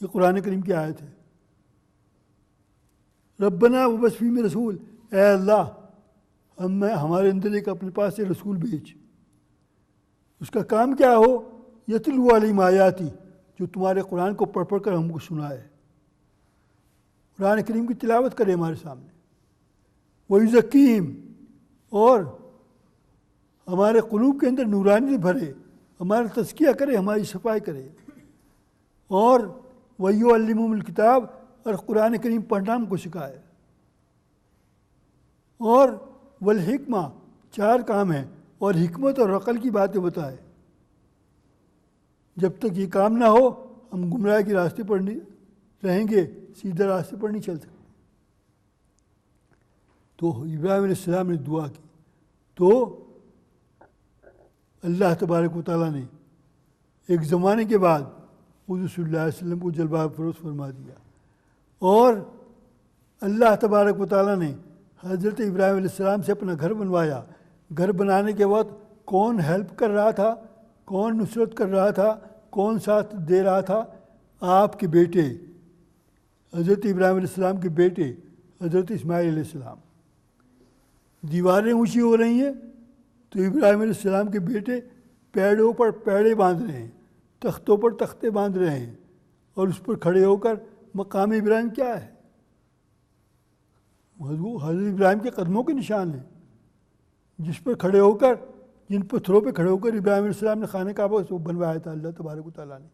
یہ قرآن کریم کی آیت ہے۔ ربنا وبعث فیہم رسول، اے اللہ ہمارے اندر ایک اپنے پاس سے رسول بھیج، اس کا کام کیا ہو؟ یتلو علیہم آیاتی، جو تمہارے قرآن کو پڑھ کر ہم کو سنائے، قرآن کریم کی تلاوت کرے ہمارے سامنے، وَيُزَكِّيهِمْ، اور ہمارے قلوب کے اندر نورانی بھرے، ہمارا تزکیہ کرے، ہماری صفائی کرے، اور وَيُعَلِّمُهُمُ الْكِتَابَ، اور قرآن کریم پڑھنا ہم کو سکھائے، اور والحکمہ، 4 کام ہیں، اور حکمت اور عقل کی باتیں بتائے۔ جب تک یہ کام نہ ہو ہم گمراہ کے راستے پر نہیں رہیں گے، سیدھے راستے پر نہیں چل سکتے۔ تو ابراہیم علیہ السلام نے دعا کی تو اللہ تبارک و تعالیٰ نے ایک زمانے کے بعد حضور صلی اللہ علیہ وسلم کو جلوہ افروز فرما دیا، اور اللہ تبارک و تعالیٰ نے حضرت ابراہیم علیہ السلام سے اپنا گھر بنوایا۔ گھر بنانے کے وقت کون ہیلپ کر رہا تھا، کون نصرت کر رہا تھا، کون ساتھ دے رہا تھا؟ آپ کے بیٹے حضرت ابراہیم علیہ السلام کے بیٹے حضرت اسماعیل علیہ السلام۔ دیواریں اونچی ہو رہی ہیں تو ابراہیم علیہ السلام کے بیٹے پیڑوں پر پیڑے باندھ رہے ہیں، تختوں پر تختے باندھ رہے ہیں، اور اس پر کھڑے ہو کر مقام ابراہیم کیا ہے؟ حضرت ابراہیم کے قدموں کے نشان ہیں، جس پر کھڑے ہو کر، جن پتھروں پہ کھڑے ہو کر ابراہیم علیہ السلام نے خانہ کعبہ کو بنوایا تھا اللہ تبارک و تعالیٰ نے۔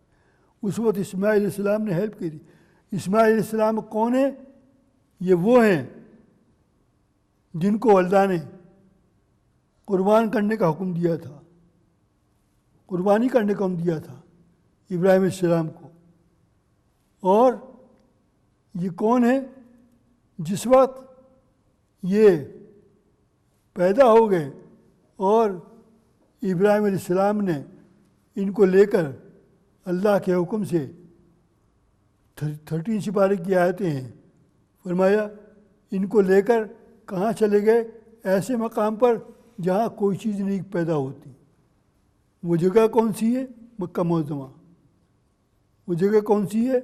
اس وقت اسماعیل علیہ السلام نے ہیلپ کی تھی۔ اسماعیل علیہ السلام کون ہیں؟ یہ وہ ہیں جن کو اللہ نے قربان کرنے کا حکم دیا تھا، قربانی کرنے کا حکم دیا تھا ابراہیم علیہ السلام کو۔ اور یہ کون ہے؟ جس وقت یہ پیدا ہو گئے اور ابراہیم علیہ السلام نے ان کو لے کر اللہ کے حکم سے 13 سپارے کی آیتیں ہیں، فرمایا ان کو لے کر کہاں چلے گئے؟ ایسے مقام پر جہاں کوئی چیز نہیں پیدا ہوتی۔ وہ جگہ کون سی ہے؟ مکہ معظمہ۔ وہ جگہ کون سی ہے؟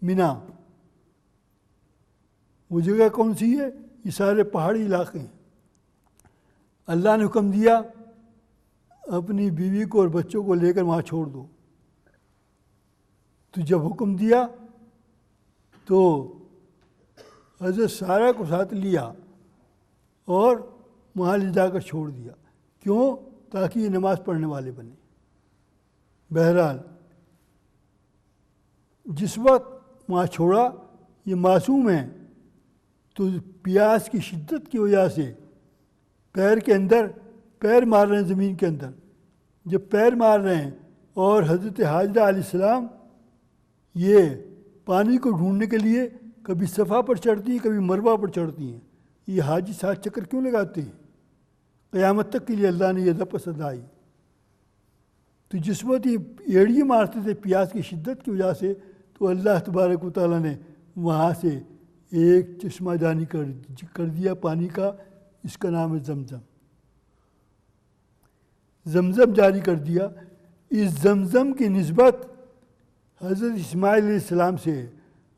مینا۔ وہ جگہ کون سی ہے؟ یہ سارے پہاڑی علاقے ہیں۔ اللہ نے حکم دیا اپنی بیوی کو اور بچوں کو لے کر وہاں چھوڑ دو۔ تو جب حکم دیا تو حضرت سارہ کو ساتھ لیا اور وہاں لے جا کر چھوڑ دیا۔ کیوں؟ تاکہ یہ نماز پڑھنے والے بنے۔ بہرحال جس وقت وہاں چھوڑا، یہ معصوم ہیں، تو پیاس کی شدت کی وجہ سے پیر کے اندر پیر مار رہے ہیں زمین کے اندر۔ جب پیر مار رہے ہیں اور حضرت حاجرہ علیہ السلام یہ پانی کو ڈھونڈنے کے لیے کبھی صفا پر چڑھتی ہیں، کبھی مروہ پر چڑھتی ہیں۔ یہ حاجی 7 چکر کیوں لگاتے ہیں؟ قیامت تک کے لیے اللہ نے یہ پسند آئی۔ تو جس وقت یہ ایڑی مارتے تھے پیاس کی شدت کی وجہ سے، تو اللہ تبارک و تعالیٰ نے وہاں سے ایک چشمہ جاری کر دیا پانی کا، اس کا نام ہے زمزم۔ زمزم جاری کر دیا۔ اس زمزم کی نسبت حضرت اسماعیل علیہ السلام سے ہے،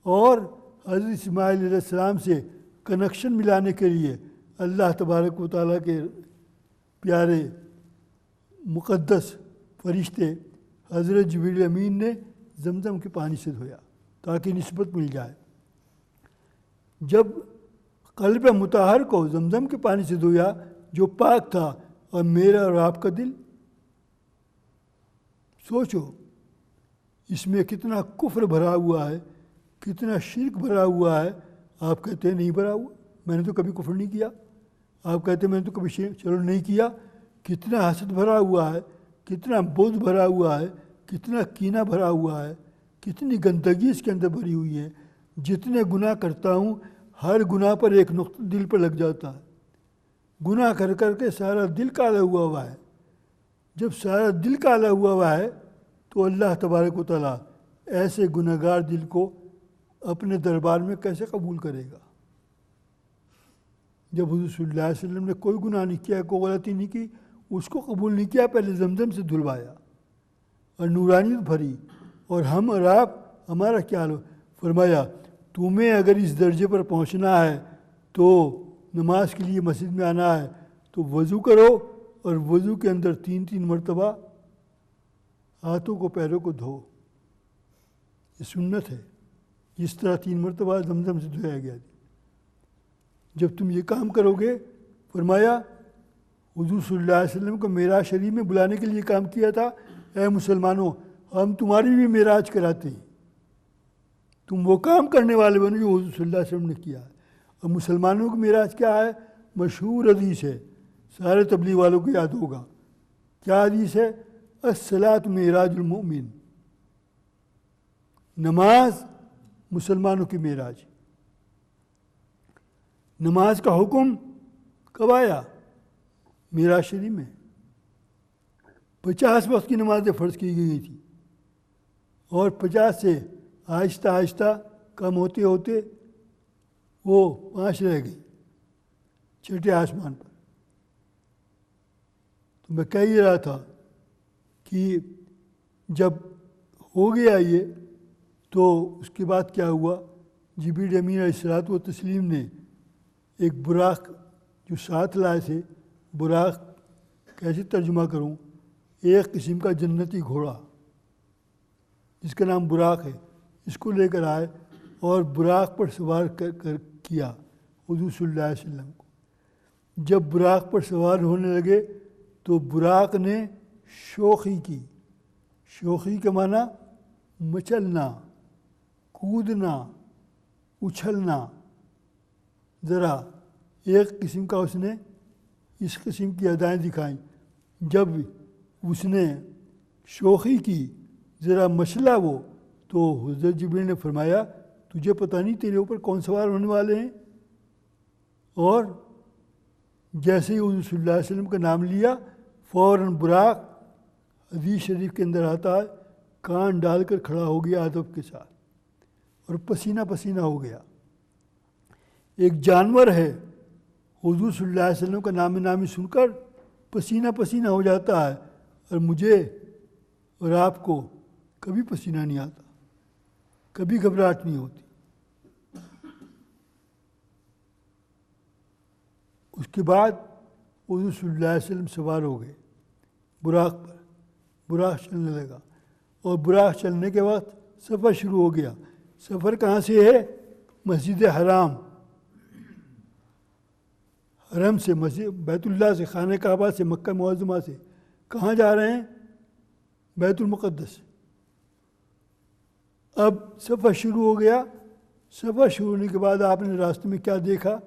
اور حضرت اسماعیل علیہ السلام سے کنیکشن ملانے کے لیے اللہ تبارک و تعالیٰ کے پیارے مقدس فرشتے حضرت جبریل امین نے زمزم کے پانی سے دھویا تاکہ نسبت مل جائے۔ جب قلب مطہر کو زمزم کے پانی سے دھویا جو پاک تھا، اور میرا اور آپ کا دل، سوچو اس میں کتنا کفر بھرا ہوا ہے، کتنا شرک بھرا ہوا ہے۔ آپ کہتے ہیں نہیں بھرا ہوا، میں نے تو کبھی کفر نہیں کیا۔ آپ کہتے ہیں میں نے تو کبھی چلو نہیں کیا۔ کتنا حسد بھرا ہوا ہے، کتنا بغض بھرا ہوا ہے، کتنا کینہ بھرا ہوا ہے، کتنی گندگی اس کے اندر بھری ہوئی ہے۔ جتنے گناہ کرتا ہوں ہر گناہ پر ایک نقطہ دل پر لگ جاتا ہے۔ گناہ کر کر کے سارا دل کالا ہوا ہے۔ جب سارا دل کالا ہوا ہے تو اللہ تبارک و تعالیٰ ایسے گناہ گار دل کو اپنے دربار میں کیسے قبول کرے گا؟ جب حضور صلی اللہ علیہ وسلم نے کوئی گناہ نہیں کیا، کوئی غلطی نہیں کی، اس کو قبول نہیں کیا، پہلے زمزم سے دھلوایا اور نورانیت بھری۔ اور ہم اور آپ، ہمارا کیا حال ہو؟ فرمایا تمہیں اگر اس درجے پر پہنچنا ہے تو نماز کے لیے مسجد میں آنا ہے تو وضو کرو، اور وضو کے اندر 3 مرتبہ ہاتھوں کو پیروں کو دھو۔ یہ سنت ہے، جس طرح 3 مرتبہ زمزم سے دھویا گیا۔ جب تم یہ کام کرو گے، فرمایا حضور صلی اللہ علیہ وسلم کو معراج شریف میں بلانے کے لیے کام کیا تھا، اے مسلمانوں ہم تمہاری بھی معراج کراتے ہیں، تم وہ کام کرنے والے بنو جو حضور صلی اللہ علیہ وسلم نے کیا ہے۔ اور مسلمانوں کی معراج کیا ہے؟ مشہور حدیث ہے، سارے تبلیغ والوں کو یاد ہوگا۔ کیا حدیث ہے؟ الصلاۃ معراج المؤمن، نماز مسلمانوں کی معراج. نماز کا حکم کب آیا؟ معراج شریف میں. 50 وقت کی نمازیں فرض کی گئی تھی اور 50 سے آہستہ آہستہ کم ہوتے ہوتے وہ 5 رہ گئی چھٹے آسمان پر. تو میں کہہ ہی رہا تھا کہ جب ہو گیا یہ تو اس کے بعد کیا ہوا؟ جبریل امین علیہ الصلوۃ والتسلیم نے ایک براق جو ساتھ لائے تھے، براق کیسے ترجمہ کروں، ایک قسم کا جنتی گھوڑا جس کا نام براق ہے، اس کو لے کر آئے اور براق پر سوار کیا حضور صلی اللہ علیہ وسلم کو. جب براق پر سوار ہونے لگے تو براق نے شوخی کی. شوخی کا معنی مچلنا، کودنا، اچھلنا. ذرا ایک قسم کا اس نے اس قسم کی ادائیں دکھائیں. جب اس نے شوخی کی، ذرا مچلا وہ، تو حضرت جبریل نے فرمایا تجھے پتہ نہیں تیرے اوپر کون سوار ہونے والے ہیں؟ اور جیسے ہی حضور صلی اللہ علیہ وسلم کا نام لیا فوراً براق، حدیث شریف کے اندر آتا ہے، کان ڈال کر کھڑا ہو گیا ادب کے ساتھ اور پسینہ پسینہ ہو گیا. ایک جانور ہے حضور صلی اللہ علیہ وسلم کا نام نامی سن کر پسینہ پسینہ ہو جاتا ہے، اور مجھے اور آپ کو کبھی پسینہ نہیں آتا، کبھی گھبراہٹ نہیں ہوتی. اس کے بعد حضور صلی اللہ علیہ وسلم سوار ہو گئے براق پر. براق چلنے لگا اور براق چلنے کے وقت سفر شروع ہو گیا. سفر کہاں سے ہے؟ مسجد حرام، حرم سے، مسجد بیت اللہ سے، خانہ کعبہ سے، مکہ معظمہ سے. کہاں جا رہے ہیں؟ بیت المقدس. اب سفر شروع ہو گیا. سفر شروع ہونے کے بعد آپ نے راستے میں کیا دیکھا؟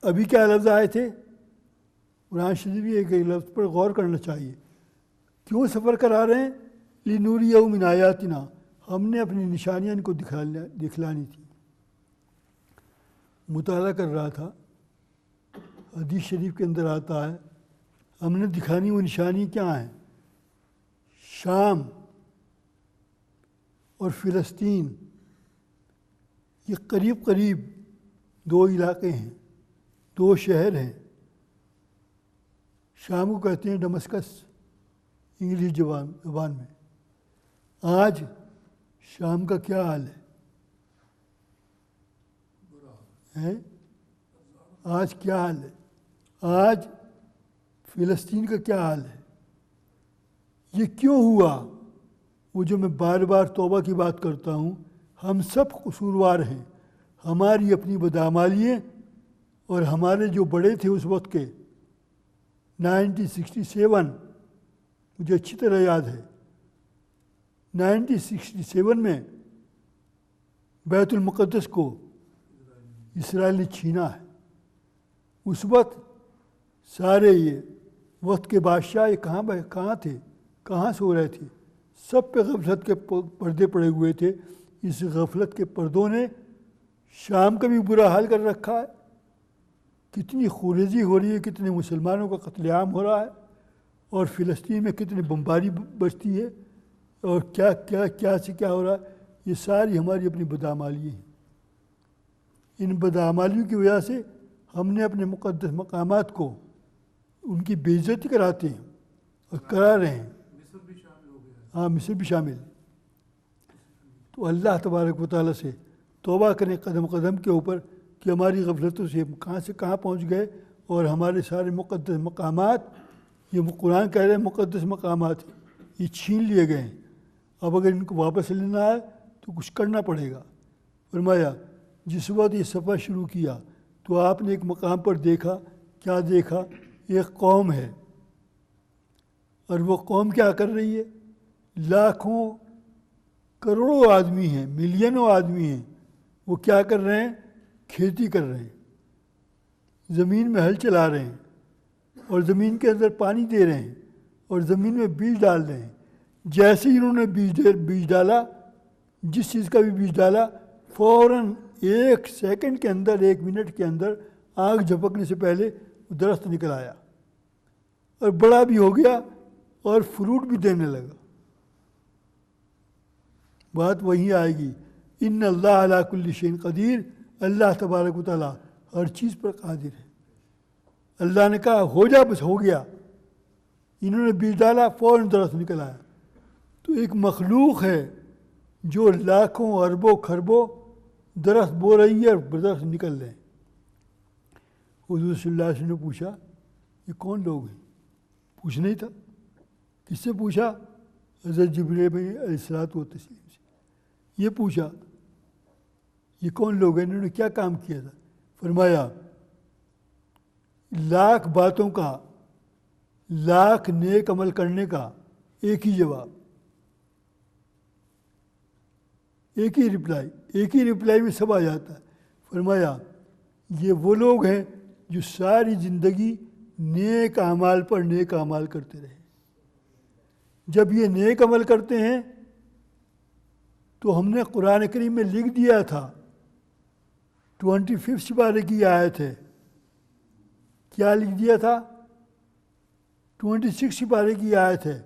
ابھی کیا لفظ آئے تھے؟ قرآن شریف ایک لفظ پر غور کرنا چاہیے. کیوں سفر کرا رہے ہیں؟ لِنُرِيَهُ مِنْ آیاتنا، ہم نے اپنی نشانیاں ان کو دکھلانی تھی. مطالعہ کر رہا تھا، حدیث شریف کے اندر آتا ہے ہم نے دکھانی وہ نشانی کیا ہیں؟ شام اور فلسطین یہ قریب قریب 2 علاقے ہیں، 2 شہر ہیں. شام کو کہتے ہیں ڈمسکس انگلش زبان میں. آج شام کا کیا حال ہے؟ آج کیا حال ہے؟ آج فلسطین کا کیا حال ہے؟ یہ کیوں ہوا؟ وہ جو میں بار بار توبہ کی بات کرتا ہوں، ہم سب قصوروار ہیں. ہماری اپنی بدعمالییں اور ہمارے جو بڑے تھے اس وقت کے 1967 مجھے اچھی طرح یاد ہے، 1967 میں بیت المقدس کو اسرائیل نے چھینا ہے. اس وقت سارے یہ وقت کے بادشاہ کہاں تھے؟ کہاں سو رہے تھے؟ سب پہ غفلت کے پردے پڑے ہوئے تھے. اس غفلت کے پردوں نے شام کا بھی برا حال کر رکھا ہے. کتنی خونریزی ہو رہی ہے، کتنے مسلمانوں کا قتل عام ہو رہا ہے، اور فلسطین میں کتنی بمباری بچتی ہے، اور کیا سے کیا ہو رہا ہے. یہ ساری ہماری اپنی بدعمالی ہیں. ان بدعمالیوں کی وجہ سے ہم نے اپنے مقدس مقامات کو ان کی بے عزتی کراتے ہیں اور کرا رہے ہیں. مصر بھی شامل ہو گیا. ہاں، مصر بھی شامل. تو اللہ تبارک و تعالیٰ سے توبہ کریں قدم قدم کے اوپر کہ ہماری غفلتوں سے کہاں کہاں پہنچ گئے، اور ہمارے سارے مقدس مقامات، یہ قرآن کہہ رہے ہیں مقدس مقامات یہ چھین لیے گئے ہیں. اب اگر ان کو واپس لینا ہے تو کچھ کرنا پڑے گا. فرمایا جس وقت یہ سفر شروع کیا تو آپ نے ایک مقام پر دیکھا. کیا دیکھا؟ ایک قوم ہے، اور وہ قوم کیا کر رہی ہے؟ لاکھوں کروڑوں آدمی ہیں، ملینوں آدمی ہیں. وہ کیا کر رہے ہیں؟ کھیتی کر رہے ہیں، زمین میں ہل چلا رہے ہیں، اور زمین کے اندر پانی دے رہے ہیں، اور زمین میں بیج ڈال رہے ہیں. جیسے ہی انہوں نے بیج ڈالا، جس چیز کا بھی بیج ڈالا، فوراً 1 سیکنڈ کے اندر، 1 منٹ کے اندر آنکھ جھپکنے سے پہلے وہ درخت نکل آیا اور بڑا بھی ہو گیا اور فروٹ بھی دینے لگا۔ بات وہیں آئے گی، ان اللہ علی کل شیء قدیر، اللہ تبارک و تعالیٰ ہر چیز پر قادر ہے۔ اللہ نے کہا ہو جا، بس ہو گیا، انہوں نے بیج ڈالا، فوراً درخت نکل آیا۔ تو ایک مخلوق ہے جو لاکھوں اربوں خربوں درخت بو رہی ہے اور درخت نکل رہے ہیں۔ حضور صلی اللہ علیہ وسلم نے پوچھا یہ کون لوگ ہیں؟ پوچھنا ہی تھا، کس سے پوچھا؟ حضرت جبریل علیہ الصلوۃ والتسلیم سے۔ یہ پوچھا یہ کون لوگ ہیں، انہوں نے کیا کام کیا تھا؟ فرمایا لاکھ باتوں کا، لاکھ نیک عمل کرنے کا ایک ہی جواب، ایک ہی رپلائی، ایک ہی رپلائی میں سب آ جاتا ہے۔ فرمایا یہ وہ لوگ ہیں جو ساری زندگی نیک اعمال پر نیک اعمال کرتے رہے۔ جب یہ نیک عمل کرتے ہیں تو ہم نے قرآن کریم میں لکھ دیا تھا، 25 سپارے کی آیت ہے، کیا لکھ دیا تھا؟ 26 سپارے کی آیت ہے،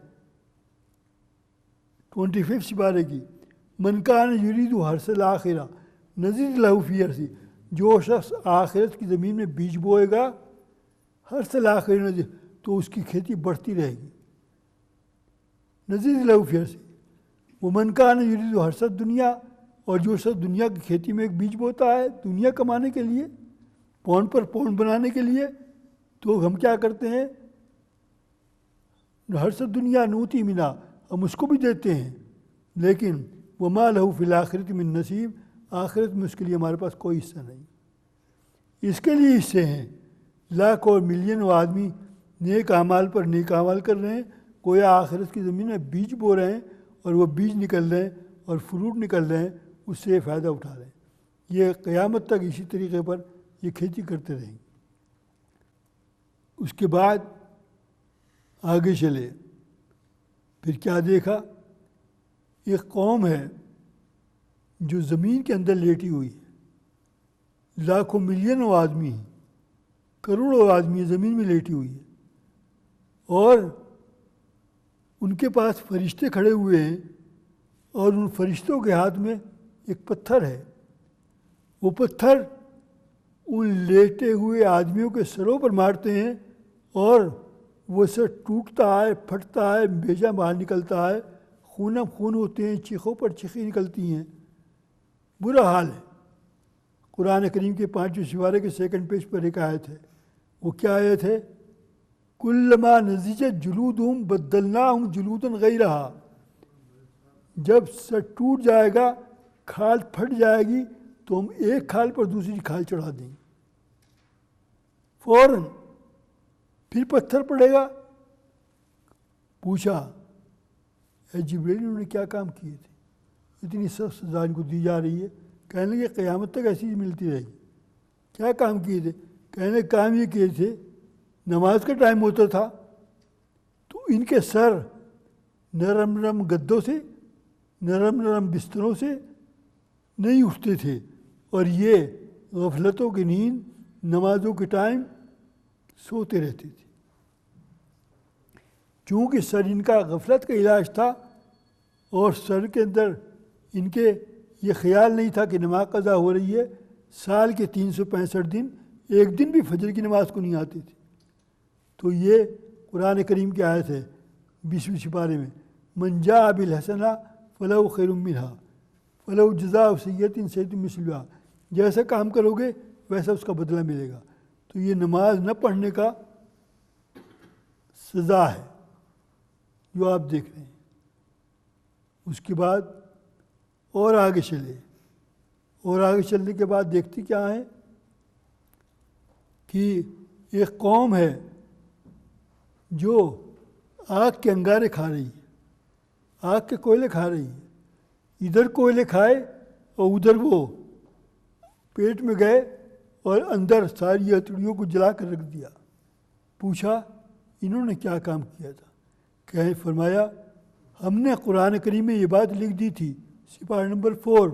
25 سپارے کی، من کان یرید حرث الآخرہ نزد لہ فی حرثہ، جو شخص آخرت کی زمین میں بیج بوئے گا، حرث الآخرہ تو اس کی کھیتی بڑھتی رہے گی، نزد لہ فی حرثہ۔ ومن کان یرید حرث الدنیا، اور جو شخص دنیا کی کھیتی میں ایک بیج بوتا ہے دنیا کمانے کے لیے، پاؤنڈ پر پاؤنڈ بنانے کے لیے، تو ہم کیا کرتے ہیں؟ حرث الدنیا نوتی منا، ہم اس کو بھی دیتے ہیں، لیکن وما لہ فی الآخرۃ من نصیب، آخرت میں اس کے لیے ہمارے پاس کوئی حصہ نہیں۔ اس کے لیے حصے ہیں، لاکھ اور ملین آدمی نیک اعمال پر نیک اعمال کر رہے ہیں، گویا آخرت کی زمین میں بیج بو رہے ہیں اور وہ بیج نکل رہے ہیں اور فروٹ نکل رہے ہیں، اس سے فائدہ اٹھا رہے ہیں۔ یہ قیامت تک اسی طریقے پر یہ کھیتی کرتے رہیں گے۔ اس کے بعد آگے چلے، پھر کیا دیکھا؟ ایک قوم ہے جو زمین کے اندر لیٹی ہوئی ہے، لاکھوں ملینوں آدمی ہیں، کروڑوں آدمی زمین میں لیٹی ہوئی ہے، اور ان کے پاس فرشتے کھڑے ہوئے ہیں، اور ان فرشتوں کے ہاتھ میں ایک پتھر ہے۔ وہ پتھر ان لیٹے ہوئے آدمیوں کے سروں پر مارتے ہیں اور وہ سر ٹوٹتا ہے، پھٹتا ہے، بیجا باہر نکلتا ہے، خونم خون ہوتے ہیں، چیخوں پر چیخیں نکلتی ہیں، برا حال ہے۔ قرآن کریم کے 5ویں سپارے کے 2 پیج پر ایک آیت ہے، وہ کیا آیت ہے؟ کلما نضجت جلودہم بدلناہم جلودا غیرہا، جب سر ٹوٹ جائے گا، کھال پھٹ جائے گی، تو ہم ایک کھال پر دوسری کھال چڑھا دیں گے، فوراً۔ پھر پتھر پڑے گا۔ پوچھا اے جبریل انہوں نے کیا کام کیے تھے؟ اتنی سخت سزا ان کو دی جا رہی ہے۔ کہنے لگے قیامت تک ایسی ملتی رہے گی۔ کیا کام کیے تھے؟ کہنے کام یہ کیے تھے، نماز کا ٹائم ہوتا تھا تو ان کے سر نرم نرم گدوں سے، نرم نرم بستروں سے نہیں اٹھتے تھے، اور یہ غفلتوں کی نیند، نمازوں کے ٹائم سوتے رہتے تھے۔ چونکہ سر ان کا غفلت کا علاج تھا، اور سر کے اندر ان کے یہ خیال نہیں تھا کہ نماز قضا ہو رہی ہے، سال کے 365 دن ایک دن بھی فجر کی نماز کو نہیں آتی تھی۔ تو یہ قرآن کریم کی آیت ہے 20ویں سپارے میں، من جاء بالحسنہ فلہ خیر منہا فلہ جزاء سیئۃ سیئۃ مثلہا، جیسا کام کرو گے ویسا اس کا بدلہ ملے گا۔ تو یہ نماز نہ پڑھنے کا سزا ہے جو آپ دیکھ رہے ہیں۔ اس کے بعد اور آگے چلے، اور آگے چلنے کے بعد دیکھتی کیا ہے کہ ایک قوم ہے جو آگ کے انگارے کھا رہی ہے، آگ کے کوئلے کھا رہی ہے۔ ادھر کوئلے کھائے اور ادھر وہ پیٹ میں گئے اور اندر ساری ہتھیلیوں کو جلا کر رکھ دیا۔ پوچھا انہوں نے کیا کام کیا تھا؟ فرمایا ہم نے قرآن کریم میں یہ بات لکھ دی تھی، سپارہ نمبر 4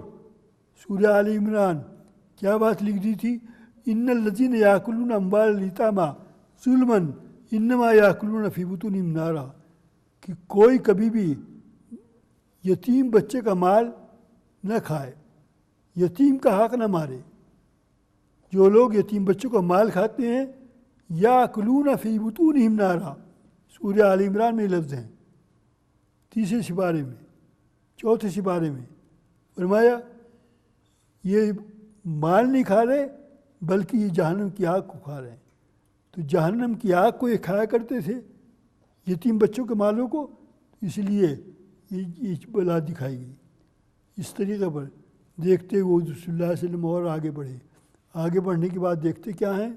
سورہ آل عمران، کیا بات لکھ دی تھی؟ ان الذین یاکلون اموال الیتامی ظلما انما یاکلون فی بطونہم نارا، کہ کوئی کبھی بھی یتیم بچے کا مال نہ کھائے، یتیم کا حق نہ مارے۔ جو لوگ یتیم بچوں کا مال کھاتے ہیں یاکلون فی بطونہم نارا، سورہ آل عمران میں لفظ ہیں، 3 سپارے میں، 4 سپارے میں فرمایا یہ مال نہیں کھا رہے بلکہ یہ جہنم کی آگ کو کھا رہے ہیں۔ تو جہنم کی آگ کو یہ کھایا کرتے تھے یتیم بچوں کے مالوں کو، اس لیے یہ بلا دکھائی گئی۔ اس طریقے پر دیکھتے ہوئے رسول اللہ صلی اللہ علیہ وسلم اور آگے بڑھے۔ آگے بڑھنے کے بعد دیکھتے کیا ہیں،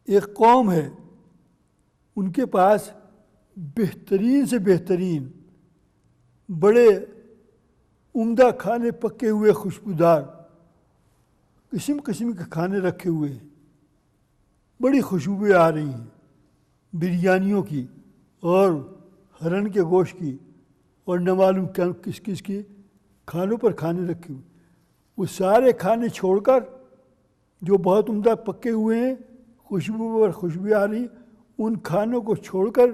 ایک قوم ہے ان کے پاس بہترین سے بہترین بڑے عمدہ کھانے پکے ہوئے خوشبودار قسم قسم کے کھانے رکھے ہوئے ہیں، بڑی خوشبوئیں آ رہی ہیں بریانیوں کی اور ہرن کے گوشت کی اور نہ معلوم کس کس کی کھانوں پر کھانے رکھے ہوئے۔ وہ سارے کھانے چھوڑ کر جو بہت عمدہ پکے ہوئے ہیں، خوشبو پر خوشبو آ رہی، ان کھانوں کو چھوڑ کر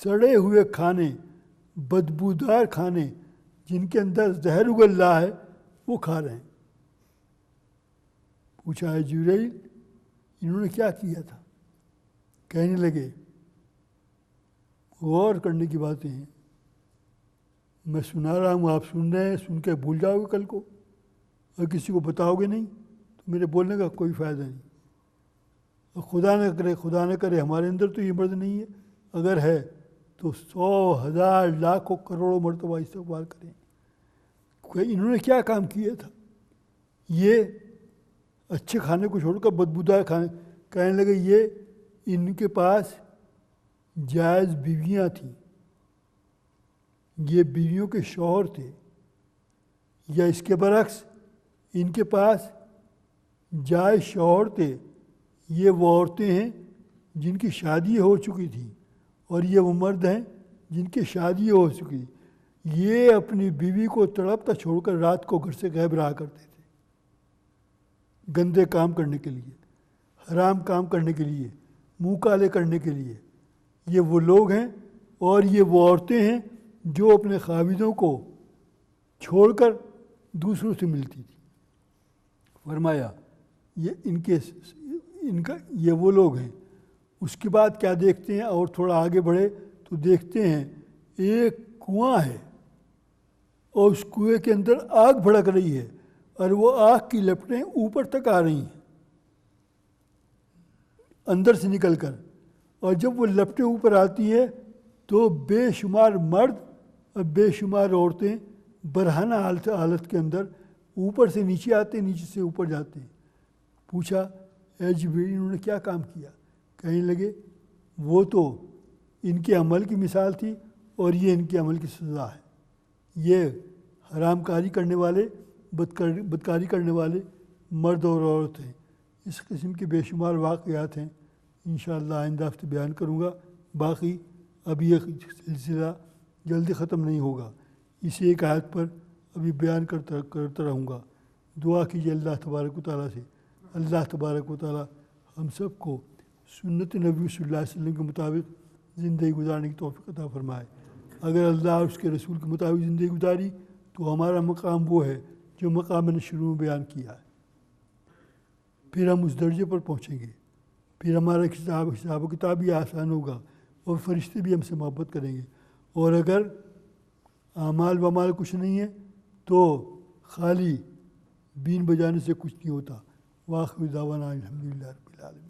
سڑے ہوئے کھانے، بدبودار کھانے جن کے اندر زہر اگل رہا ہے وہ کھا رہے ہیں۔ پوچھا ہے جبرائیل انہوں نے کیا کیا تھا؟ کہنے لگے غور کرنے کی باتیں ہیں، میں سنا رہا ہوں، آپ سن رہے ہیں، سن کے بھول جاؤ گے کل کو، اور کسی کو بتاؤ گے نہیں تو میرے بولنے کا کوئی فائدہ نہیں۔ اور خدا نہ کرے ہمارے اندر تو یہ مرض نہیں ہے، اگر ہے تو 100 ہزار لاکھوں کروڑوں مرتبہ استغفار کریں۔ انہوں نے کیا کام کیا تھا؟ یہ اچھے کھانے کو چھوڑ کر بدبودار کھانے، کہنے لگے یہ ان کے پاس جائز بیویاں تھیں، یہ بیویوں کے شوہر تھے، یا اس کے برعکس ان کے پاس جائز شوہر تھے، یہ وہ عورتیں ہیں جن کی شادی ہو چکی تھی، اور یہ وہ مرد ہیں جن کی شادی ہو چکی تھی۔ یہ اپنی بیوی کو تڑپتا چھوڑ کر رات کو گھر سے غائب رہا کرتے تھے، گندے کام کرنے کے لیے، حرام کام کرنے کے لیے، منہ کالے کرنے کے لیے۔ یہ وہ لوگ ہیں اور یہ وہ عورتیں ہیں جو اپنے خاوندوں کو چھوڑ کر دوسروں سے ملتی تھی۔ فرمایا یہ وہ لوگ ہیں۔ اس کے بعد کیا دیکھتے ہیں، اور تھوڑا آگے بڑھے تو دیکھتے ہیں ایک کنواں ہے اور اس کنویں کے اندر آگ بھڑک رہی ہے، اور وہ آگ کی لپٹیں اوپر تک آ رہی ہیں اندر سے نکل کر، اور جب وہ لپٹیں اوپر آتی ہیں تو بے شمار مرد اور بے شمار عورتیں برہنہ حالت کے اندر اوپر سے نیچے آتے ہیں، نیچے سے اوپر جاتے ہیں۔ پوچھا اے جبرائیل انہوں نے کیا کام کیا؟ کہنے لگے وہ تو ان کے عمل کی مثال تھی اور یہ ان کے عمل کی سزا ہے۔ یہ حرام کاری کرنے والے، بدکاری کرنے والے مرد اور عورت ہیں۔ اس قسم کے بے شمار واقعات ہیں، انشاءاللہ آئندہ ہفتے بیان کروں گا۔ باقی اب یہ سلسلہ جلدی ختم نہیں ہوگا، اسی ایک آیت پر ابھی بیان کرتا رہوں گا۔ دعا کیجیے اللہ تبارک و تعالیٰ سے، اللہ تبارک و تعالیٰ ہم سب کو سنت نبی صلی اللہ علیہ وسلم کے مطابق زندگی گزارنے کی توفیق عطا فرمائے۔ اگر اللہ اور اس کے رسول کے مطابق زندگی گزاری تو ہمارا مقام وہ ہے جو مقام میں نے شروع میں بیان کیا ہے، پھر ہم اس درجے پر پہنچیں گے، پھر ہمارا حساب و کتاب بھی آسان ہوگا اور فرشتے بھی ہم سے محبت کریں گے۔ اور اگر اعمال ومال کچھ نہیں ہے تو خالی بین بجانے سے کچھ نہیں ہوتا۔ واخر دعوانا الحمدللہ رب العالمین۔